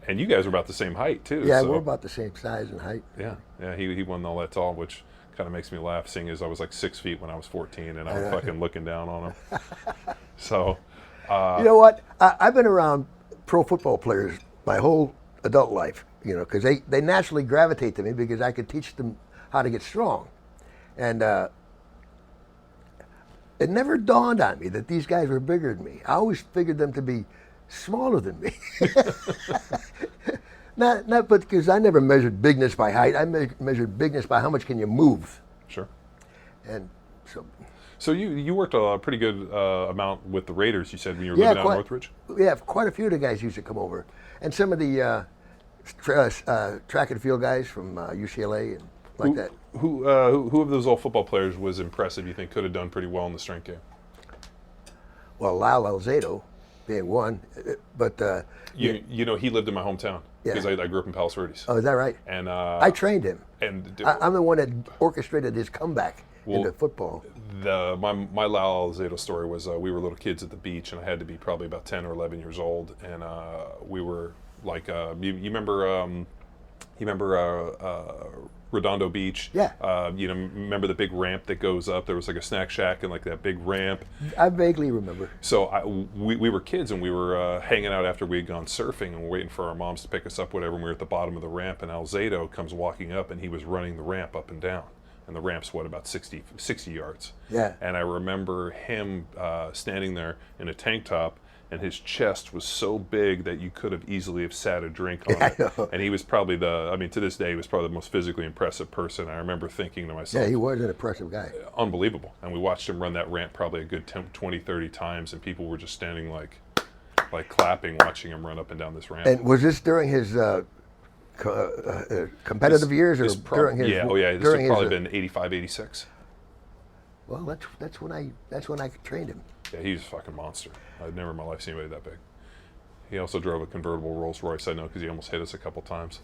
And you guys are about the same height, too. Yeah, so. we're about the same size and height. Yeah, he wasn't all that tall, which kind of makes me laugh, seeing as I was like 6 feet when I was 14, and I'm fucking looking down on him. So, you know what? I've been around pro football players my whole adult life, because they naturally gravitate to me because I could teach them how to get strong. And it never dawned on me that these guys were bigger than me. I always figured them to be smaller than me. Not because I never measured bigness by height. I measured bigness by how much can you move. Sure. And so you worked a pretty good amount with the Raiders, you said, when you were living out in Northridge? Yeah, quite a few of the guys used to come over. And some of the track and field guys from UCLA and like that. Who of those old football players was impressive, you think, could have done pretty well in the strength game? Well, Lyle Alzado being one, but... he lived in my hometown because I grew up in Palos Verdes. Oh, is that right? And I trained him. And I'm the one that orchestrated his comeback into football. My Lyle Alzado story was we were little kids at the beach, and I had to be probably about 10 or 11 years old, and we were like, you remember Redondo Beach? Yeah. Remember the big ramp that goes up? There was like a snack shack and like that big ramp. I vaguely remember. So we were kids, and we were hanging out after we had gone surfing, and we're waiting for our moms to pick us up, whatever, and we were at the bottom of the ramp, and Alzado comes walking up, and he was running the ramp up and down. And the ramp's, about 60 yards. Yeah. And I remember him standing there in a tank top, and his chest was so big that you could have easily have sat a drink on it. And he was probably to this day, he was probably the most physically impressive person. I remember thinking to myself, yeah, he was an impressive guy. Unbelievable. And we watched him run that ramp probably a good 20, 30 times, and people were just standing like clapping, watching him run up and down this ramp. And was this during his competitive years, or during his? Yeah, this would probably been 85, 86. Well, that's when I trained him. Yeah, he was a fucking monster. I'd never in my life seen anybody that big. He also drove a convertible Rolls Royce, I know, because he almost hit us a couple times.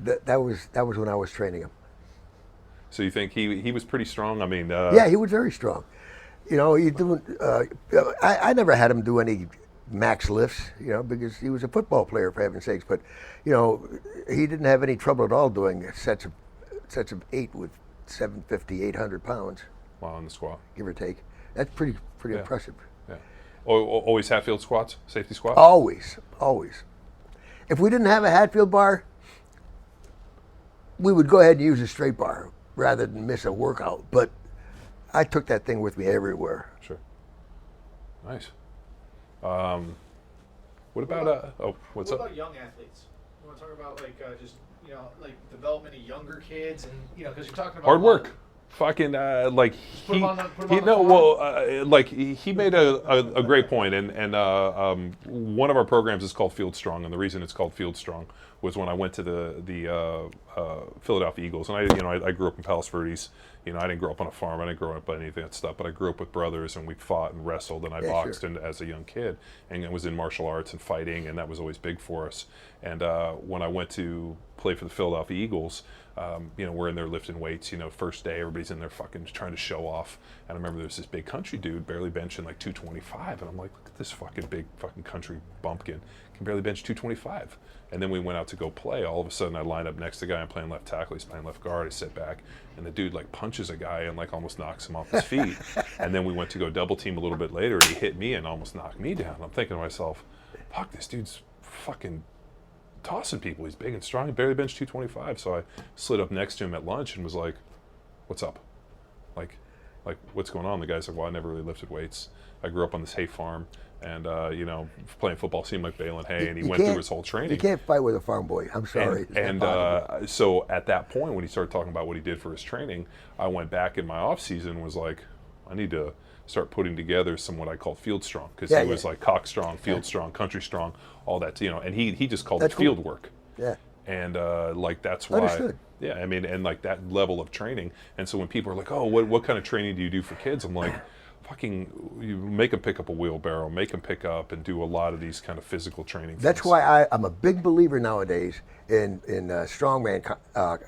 That was when I was training him. So you think he was pretty strong? I mean, yeah, he was very strong. He doing. I never had him do any max lifts, because he was a football player, for heaven's sakes. But he didn't have any trouble at all doing sets of 8 with 750, 800 pounds. Wow, in the squat, give or take. That's pretty impressive. Yeah. Always Hatfield squats, safety squat? Always. If we didn't have a Hatfield bar, we would go ahead and use a straight bar rather than miss a workout. But I took that thing with me everywhere. Sure. Nice. What about what's up? What about young athletes? You want to talk about just development of younger kids, and because you're talking about hard work. Fucking he made a great point, and one of our programs is called Field Strong, and the reason it's called Field Strong was when I went to the Philadelphia Eagles, and I grew up in Palos Verdes. I didn't grow up on a farm, I didn't grow up on any of that stuff, but I grew up with brothers, and we fought and wrestled, and I boxed as a young kid, and I was in martial arts and fighting, and that was always big for us. And when I went to play for the Philadelphia Eagles, we're in there lifting weights, first day, everybody's in there fucking trying to show off. And I remember there's this big country dude barely benching like 225. And I'm like, look at this fucking big fucking country bumpkin. Can barely bench 225. And then we went out to go play. All of a sudden I line up next to the guy, I'm playing left tackle, he's playing left guard. I sit back, and the dude punches a guy and almost knocks him off his feet. And then we went to go double team a little bit later, and he hit me and almost knocked me down. I'm thinking to myself, fuck, this dude's fucking tossing people. He's big and strong. He barely benched 225. So I slid up next to him at lunch and was like, "What's up? Like, what's going on?" The guy's like, "Well, I never really lifted weights. I grew up on this hay farm, and playing football seemed like baling hay." And he went through his whole training. You can't fight with a farm boy. I'm sorry. And so at that point, when he started talking about what he did for his training, I went back in my off season and was like, I need to start putting together some what I call field strong, because he was like cock strong, field strong, country strong, all that, and he just called it field work. Yeah. And that's why. Understood. Yeah, I mean, and that level of training. And so when people are like, "Oh, what kind of training do you do for kids?" I'm like, fucking, you make them pick up a wheelbarrow, make them pick up and do a lot of these kind of physical training That's things. why I'm a big believer nowadays in strongman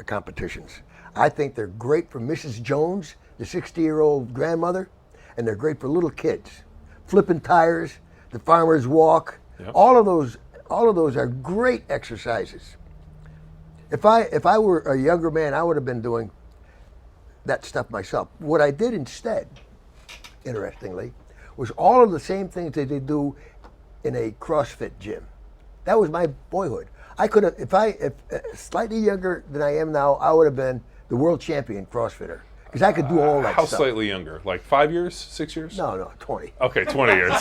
competitions. I think they're great for Mrs. Jones, the 60-year-old grandmother, and they're great for little kids. Flipping tires, the farmer's walk, Yep. all of those are great exercises. If I were a younger man, I would have been doing that stuff myself. What I did instead, interestingly, was all of the same things that they do in a CrossFit gym. That was my boyhood. I could have, if slightly younger than I am now, I would have been the world champion CrossFitter because I could do all that How stuff. slightly younger? Like 5 years, 6 years? No, 20. Okay, 20 years.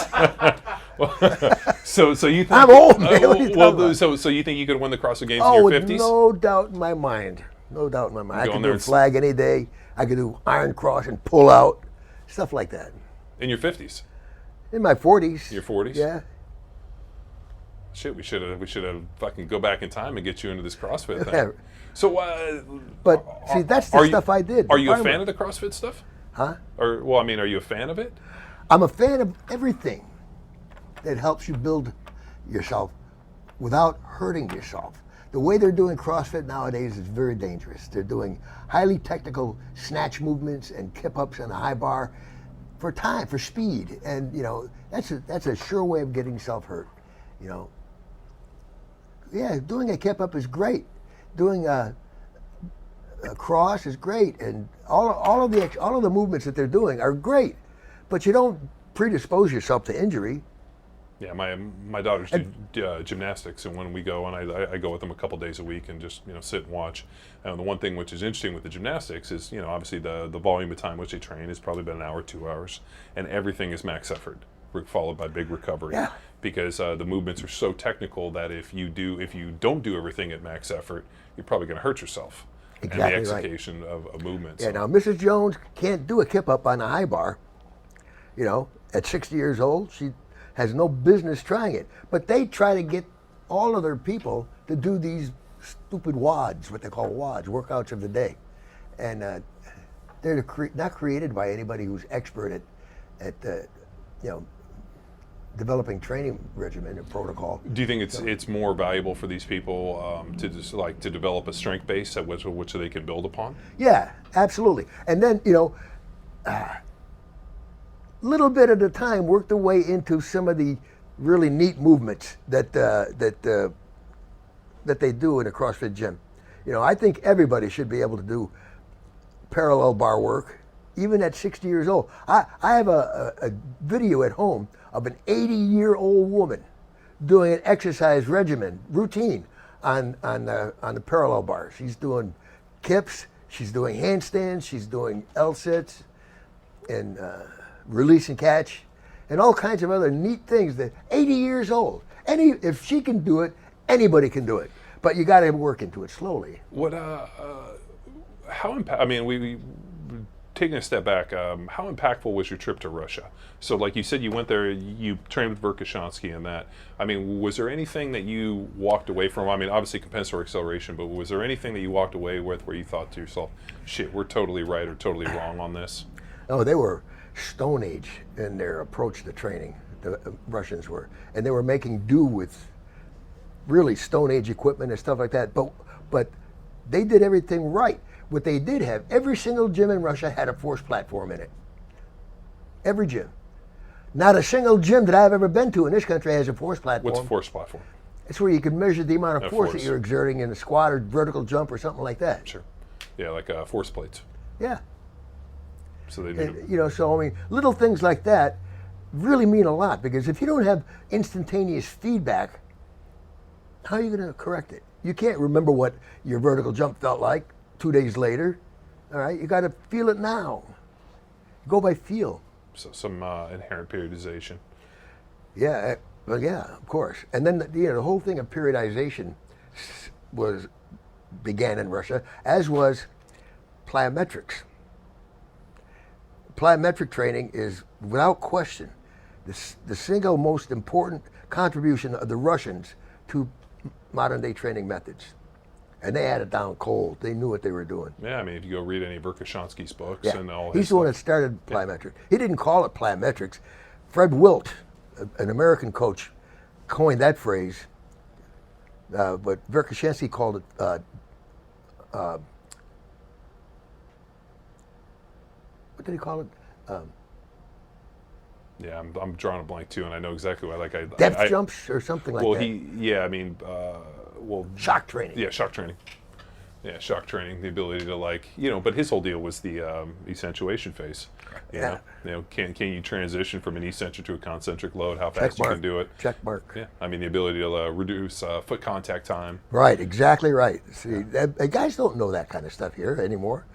so you think I'm old, man. What are you talking about? so you think you could win the CrossFit Games Oh, in with your 50s? no doubt in my mind. No doubt in my mind. I Go in could there do a and flag any day. I could do iron cross and pull out, stuff like that. In your 50s? In my 40s. Your 40s? Yeah. Shit, we should have fucking go back in time and get you into this CrossFit thing. Yeah. So, But see, that's the stuff I did. Are you a Farmer. fan of the CrossFit stuff? Huh? Or, well, I mean, are you a fan of it? I'm a fan of everything that helps you build yourself without hurting yourself. The way they're doing CrossFit nowadays is very dangerous. They're doing highly technical snatch movements and kip-ups and a high bar for time, for speed. And, that's a sure way of getting yourself hurt, Yeah, doing a kip-up is great. Doing a cross is great. And all of the movements that they're doing are great. But you don't predispose yourself to injury. Yeah, my daughters do gymnastics, and when we go, and I go with them a couple days a week and just sit and watch. And the one thing which is interesting with the gymnastics is obviously the volume of time which they train is probably about an hour, 2 hours, and everything is max effort, followed by big recovery. Yeah. Because the movements are so technical that if you don't do everything at max effort, you're probably going to hurt yourself. Exactly and the right. execution of movements. Yeah, now Mrs. Jones can't do a kip-up on a high bar. At 60 years old, she has no business trying it. But they try to get all of their people to do these stupid WODs, what they call WODs, workouts of the day. And they're not created by anybody who's expert at developing training regimen and protocol. Do you think it's more valuable for these people to just to develop a strength base at which they can build upon? Yeah, absolutely. And then, little bit at a time, work their way into some of the really neat movements that they do in a CrossFit gym. I think everybody should be able to do parallel bar work, even at 60 years old. I have a video at home of an 80-year-old woman doing an exercise routine on the parallel bars. She's doing kips, she's doing handstands, she's doing L-sits, and release and catch, and all kinds of other neat things. That 80 years old, if she can do it, anybody can do it. But you got to work into it slowly. What? I mean, we taking a step back. How impactful was your trip to Russia? So, like you said, you went there. You trained with Verkhoshansky and that. I mean, was there anything that you walked away from? I mean, obviously compensatory acceleration, but was there anything that you walked away with where you thought to yourself, "Shit, we're totally right or totally wrong on this"? Oh, they were Stone Age in their approach to training, the Russians were. And they were making do with really Stone Age equipment and stuff like that. But they did everything right. What they did have, every single gym in Russia had a force platform in it. Every gym. Not a single gym that I've ever been to in this country has a force platform. What's a force platform? It's where you can measure the amount of force that force. you're exerting in a squat or vertical jump or something like that. Sure. Yeah, like force plates. Yeah. So they did. And, so I mean, little things like that really mean a lot, because if you don't have instantaneous feedback, how are you going to correct it? You can't remember what your vertical jump felt like 2 days later. All right, you got to feel it now. Go by feel. So some inherent periodization. Yeah, well, yeah, of course. And then the whole thing of periodization began in Russia, as was plyometrics. Plyometric training is, without question, the single most important contribution of the Russians to modern day training methods. and they had it down cold. They knew what they were doing. Yeah, I mean, if you go read any of Verkhoshansky's books Yeah. and all He's his the one that stuff. started plyometrics. He didn't call it plyometrics. Fred Wilt, an American coach, coined that phrase, but Verkhoshansky called it, what did he call it? Yeah, I'm drawing a blank too, and I know exactly what Depth jumps or something like well, that. Shock training. Yeah, shock training. Yeah, shock training, the ability to but his whole deal was the accentuation phase. Yeah. Can you transition from an eccentric to a concentric load? How fast you can do it? Check mark. Yeah, I mean the ability to reduce foot contact time. Right, exactly right. See, guys don't know that kind of stuff here anymore.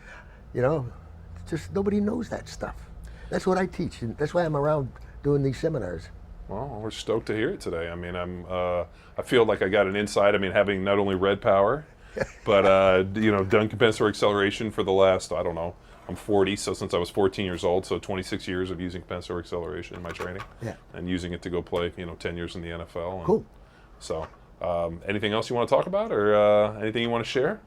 Just nobody knows that stuff. That's what I teach, and that's why I'm around doing these seminars. Well, we're stoked to hear it today. I mean, I feel like I got an insight. I mean, having not only read Power, but done compensatory acceleration for the last, I don't know, I'm 40, so since I was 14 years old, so 26 years of using compensatory acceleration in my training. Yeah. And using it to go play, 10 years in the NFL. And Cool. So, anything else you want to talk about, or anything you want to share?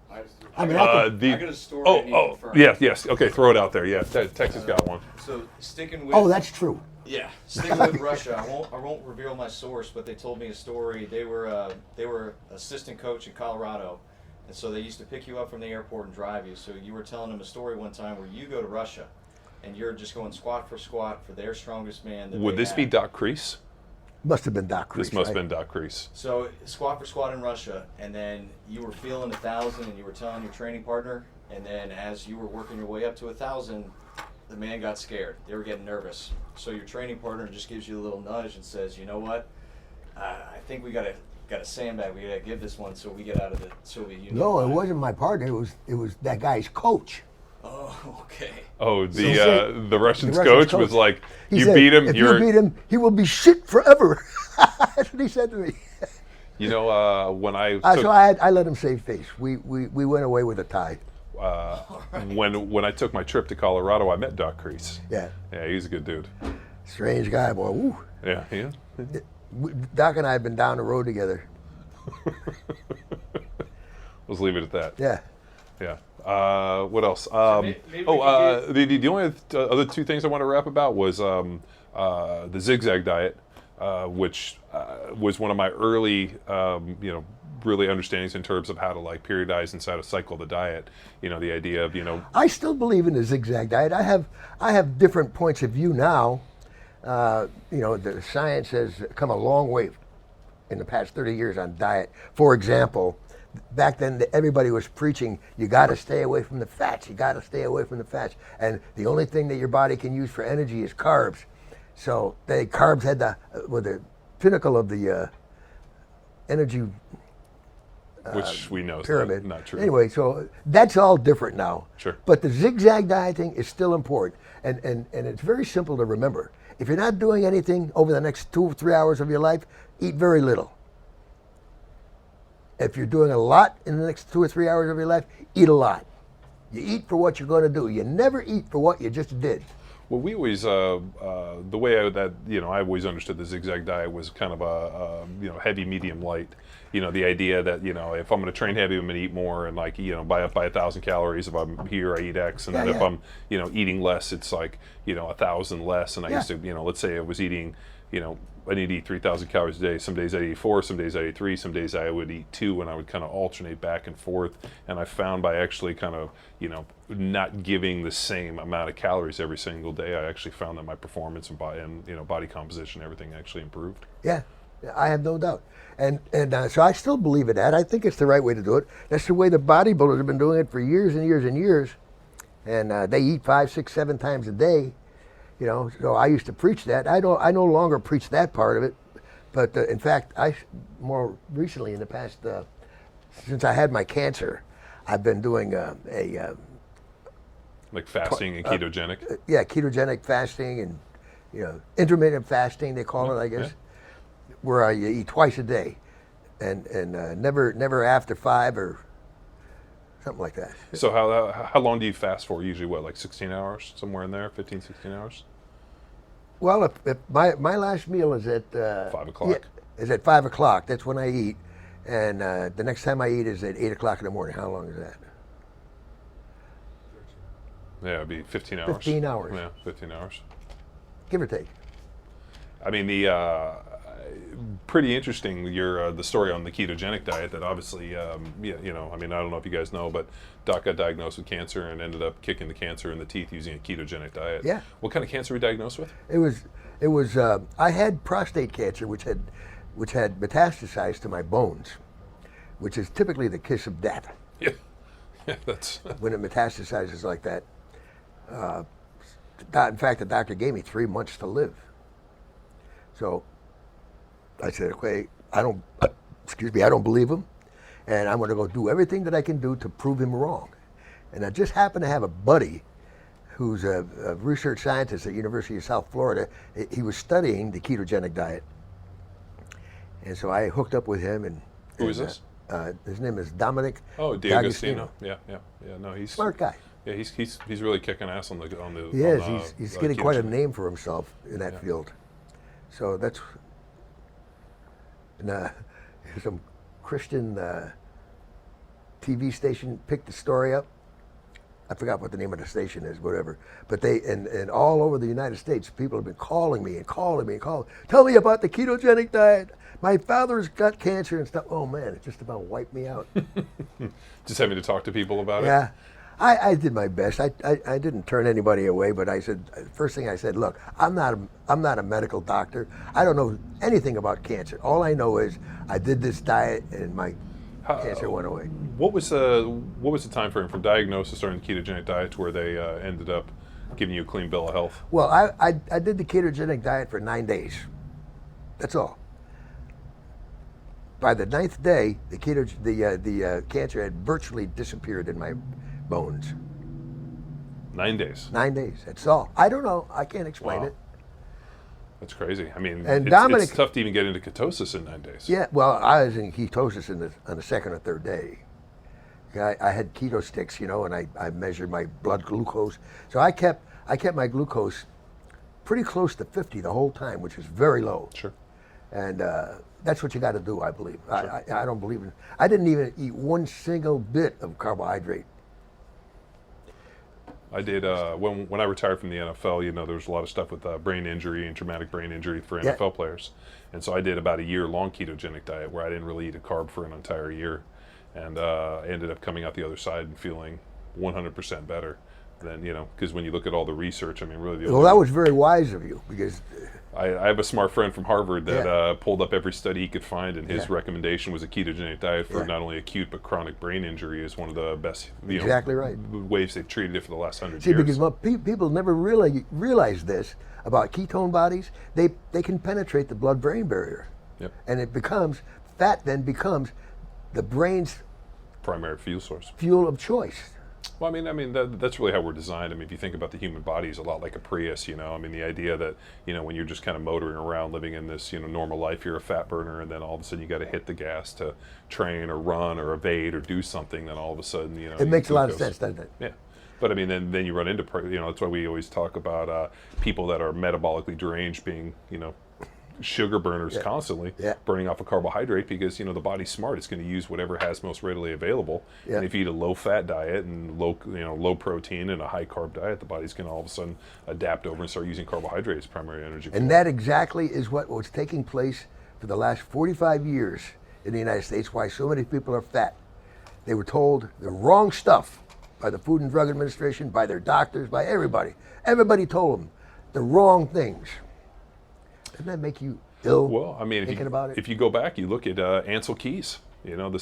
I got a story. I need to confirm. Yes. Okay, throw it out there. Yeah, Texas got one. So sticking with. Oh, that's true. Yeah, sticking with Russia. I won't reveal my source, but they told me a story. They were assistant coach in Colorado, and so they used to pick you up from the airport and drive you. So you were telling them a story one time where you go to Russia, and you're just going squat for their strongest man. Would this be Doc Crease? Must have been Doc Crease. This must have right? been Doc Crease. So squat for squat in Russia, and then you were feeling 1,000, and you were telling your training partner, and then as you were working your way up to 1,000, the man got scared. They were getting nervous. So your training partner just gives you a little nudge and says, "You know what? I think we got a sandbag. We got to give this one so we get out of the Soviet Union." No, it wasn't my partner. It was that guy's coach. Oh, okay. Oh, the Russians The Russians coach coach. was like, He "You said, beat him. If you beat him, he will be shit forever." That's what he said to me. When I So I let him save face. We went away with a tie. when I took my trip to Colorado, I met Doc Crease. Yeah. Yeah, he's a good dude. Strange guy, boy. Woo. Yeah. Doc and I have been down the road together. Let's leave it at that. Yeah. Yeah. What else? maybe we can The only other two things I want to rap about was the zigzag diet, which was one of my early, really understandings in terms of how to periodize and how to cycle the diet. The idea of I still believe in the zigzag diet. I have different points of view now. The science has come a long way in the past 30 years on diet. For example, back then everybody was preaching, you got to stay away from the fats. You got to stay away from the fats. And the only thing that your body can use for energy is carbs. So carbs had the pinnacle of the energy which we know is pyramid. not true. Anyway, so that's all different now. Sure. But the zigzag dieting is still important. And it's very simple to remember. If you're not doing anything over the next 2 or 3 hours of your life, eat very little. If you're doing a lot in the next 2 or 3 hours of your life, eat a lot. You eat for what you're going to do. You never eat for what you just did. Well, we always the way I always understood the zigzag diet was kind of a heavy, medium, light. The idea that if I'm going to train heavy, I'm going to eat more, and buy up by 1,000 calories. If I'm here, I eat X, and then if I'm eating less, it's 1,000 less. And I used to let's say I was eating I need to eat 3,000 calories a day. Some days I eat 4, some days I eat 3, some days I would eat 2, and I would kind of alternate back and forth. And I found by actually kind of, not giving the same amount of calories every single day, I actually found that my performance and body composition, everything actually improved. Yeah, I have no doubt. And so I still believe in that. I think it's the right way to do it. That's the way the bodybuilders have been doing it for years and years and years. And they eat 5, 6, 7 times a day. So I used to preach that. I no longer preach that part of it, but in fact, I more recently in the past, since I had my cancer, I've been doing like fasting and ketogenic. Ketogenic fasting and intermittent fasting they call it, I guess, where you eat twice a day, and never after 5 or something like that. So how long do you fast for? Usually, what, 16 hours, somewhere in there, 15, 16 hours? Well, if my last meal is at 5 o'clock. is at 5 o'clock. That's when I eat, And the next time I eat is at 8 o'clock in the morning. How long is that? Yeah, it'd be 15 hours. 15 hours. Yeah, 15 hours. Give or take. I mean, the pretty interesting the story on the ketogenic diet. That obviously, I mean, I don't know if you guys know, but Doc got diagnosed with cancer and ended up kicking the cancer in the teeth using a ketogenic diet. Yeah. What kind of cancer were you diagnosed with? It was. I had prostate cancer, which had metastasized to my bones, which is typically the kiss of death. Yeah. Yeah, that's. When it metastasizes like that. In fact, the doctor gave me 3 months to live. So I said, okay, I don't believe him, and I'm going to go do everything that I can do to prove him wrong. And I just happen to have a buddy who's a research scientist at University of South Florida. He was studying the ketogenic diet. And so I hooked up with him. And Who is this? His name is Dominic. Oh, D'Agostino. Yeah. No, he's Smart guy. Yeah, he's really kicking ass on the. He is. He's getting quite a name for himself in that field. So that's. And some Christian TV station picked the story up. I forgot what the name of the station is, whatever. But they and all over the United States, people have been calling me and calling me and calling. Tell me about the ketogenic diet. My father's got cancer and stuff. Oh man, it just about wiped me out. Just having to talk to people about it. Yeah, I did my best. I didn't turn anybody away, but I said, first thing I said, look, I'm not a medical doctor. I don't know anything about cancer. All I know is I did this diet and my cancer went away. What was the time frame from diagnosis starting the ketogenic diet to where they ended up giving you a clean bill of health? Well, I did the ketogenic diet for 9 days. That's all. By the 9th day, the cancer had virtually disappeared in my bones. 9 days. 9 days. That's all. I don't know. I can't explain it. That's crazy. I mean, And it's tough to even get into ketosis in 9 days. Yeah. Well, I was in ketosis on the second or third day. I had keto sticks, and I measured my blood glucose. So I kept my glucose pretty close to 50 the whole time, which is very low. Sure. And that's what you got to do, I believe. Sure. I don't believe in. I didn't even eat one single bit of carbohydrate. I did when I retired from the NFL. There was a lot of stuff with brain injury and traumatic brain injury for NFL players, and so I did about a year-long ketogenic diet where I didn't really eat a carb for an entire year, and I ended up coming out the other side and feeling 100% better. Than because when you look at all the research, I mean, really. Well, that was very wise of you because. I have a smart friend from Harvard that pulled up every study he could find, and his recommendation was a ketogenic diet for not only acute but chronic brain injury is one of the best exactly right ways they've treated it for the last 100 See, years. because people never really realize this about ketone bodies. They can penetrate the blood-brain barrier, and fat then becomes the brain's primary fuel source. Fuel of choice. Well, I mean that's really how we're designed. I mean, if you think about the human body, is a lot like a Prius. I mean, the idea that when you're just kind of motoring around, living in this normal life, you're a fat burner, and then all of a sudden you got to hit the gas to train or run or evade or do something. Then all of a sudden, it makes a lot of sense, doesn't it? Yeah. But I mean, then you run into that's why we always talk about people that are metabolically deranged being sugar burners constantly, burning off a carbohydrate because the body's smart. It's going to use whatever has most readily available. And if you eat a low-fat diet and low protein and a high-carb diet, the body's going to all of a sudden adapt over and start using carbohydrates as primary energy. And that exactly is what was taking place for the last 45 years in the United States. Why so many people are fat? They were told the wrong stuff by the Food and Drug Administration, by their doctors, by everybody. Everybody told them the wrong things. Doesn't that make you ill? Well, I mean, about it? If you go back, you look at Ansel Keys, the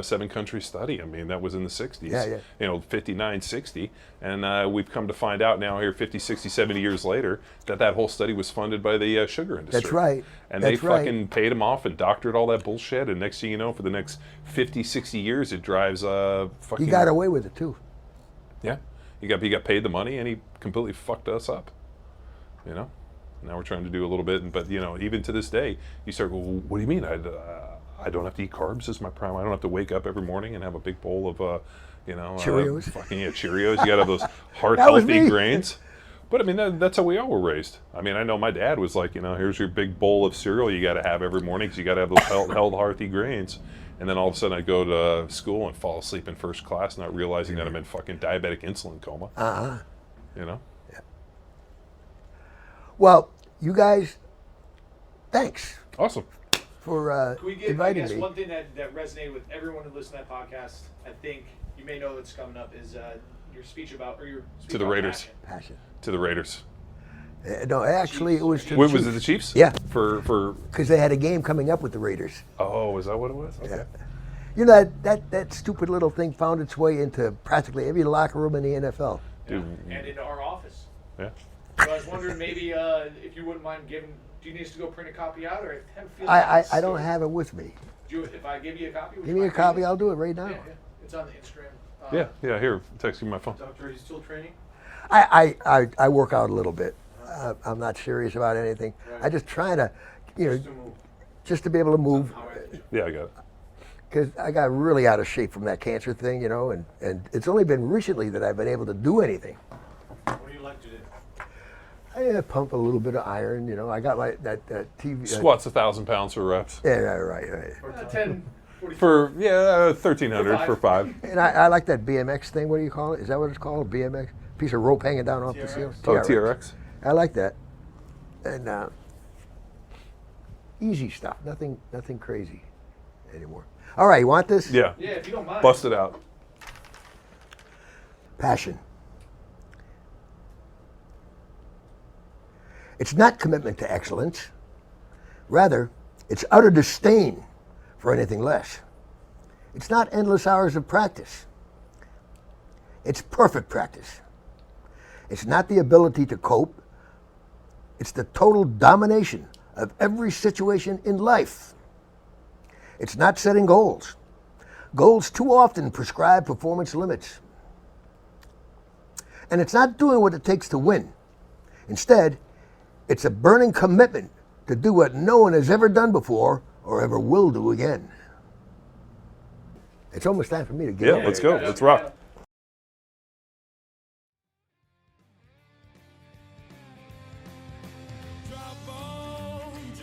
seven country study. I mean, that was in the 60s, 59, 60. And we've come to find out now here 50, 60, 70 years later that whole study was funded by the sugar industry. That's right. And they fucking paid them off and doctored all that bullshit. And next thing you know, for the next 50, 60 years, it drives fucking... He got away with it, too. Yeah. He got paid the money, and he completely fucked us up, Now we're trying to do a little bit, but even to this day, you start. Well, what do you mean? I don't have to eat carbs as my prime. I don't have to wake up every morning and have a big bowl of, Cheerios. Cheerios. You got to have those heart healthy grains. But I mean, that's how we all were raised. I mean, I know my dad was like, here's your big bowl of cereal you got to have every morning because you got to have those healthy grains. And then all of a sudden I go to school and fall asleep in first class, not realizing that I'm in fucking diabetic insulin coma. You know? Well, you guys, thanks Awesome. for Can we get, I inviting guess, me. one thing that resonated with everyone who listened to that podcast, I think you may know it's coming up, is your speech about, or your speech To the about Raiders. Passion. To the Raiders. No, actually, it was to Wait, the was Chiefs. it the Chiefs? Yeah. For Because they had a game coming up with the Raiders. oh, is that what it was? Okay. Yeah. You know, that stupid little thing found its way into practically every locker room in the NFL. Dude. and into our office. Yeah. So I was wondering maybe if you wouldn't mind giving, do you need us to go print a copy out, or have a feeling I don't have it with me. if I give you a copy, would Give you me a mind copy, reading it? I'll do it right now. Yeah, it's on the Instagram. Yeah, here, text you my phone. Doctor, are you still training? I work out a little bit. I'm not serious about anything. Right. I just trying to, Just to move. just to be able to move. How I- Yeah, I got it. Because I got really out of shape from that cancer thing, and it's only been recently that I've been able to do anything. What do you like to do? I pump a little bit of iron, I got that TV. Squats 1,000 pounds for reps. Yeah, right. Or 10, 40. For 1,300 for 5. And I like that BMX thing. What do you call it? Is that what it's called? BMX? Piece of rope hanging down off the TRX. ceiling? Oh, TRX. I like that. And easy stuff. Nothing crazy anymore. All right, you want this? Yeah. Yeah, if you don't mind. Bust it out. Passion. It's not commitment to excellence. Rather, it's utter disdain for anything less. It's not endless hours of practice. It's perfect practice. It's not the ability to cope. It's the total domination of every situation in life. It's not setting goals. Goals too often prescribe performance limits. And it's not doing what it takes to win. Instead, it's a burning commitment to do what no one has ever done before or ever will do again. It's almost time for me to get Yeah, up. let's go. Let's rock.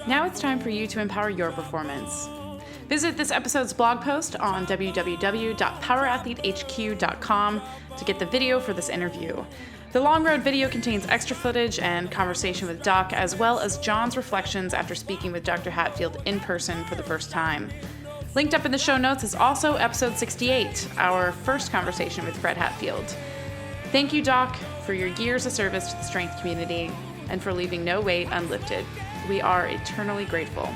Now it's time for you to empower your performance. Visit this episode's blog post on www.powerathletehq.com to get the video for this interview. The Long Road video contains extra footage and conversation with Doc, as well as John's reflections after speaking with Dr. Hatfield in person for the first time. Linked up in the show notes is also episode 68, our first conversation with Fred Hatfield. Thank you, Doc, for your years of service to the strength community and for leaving no weight unlifted. We are eternally grateful.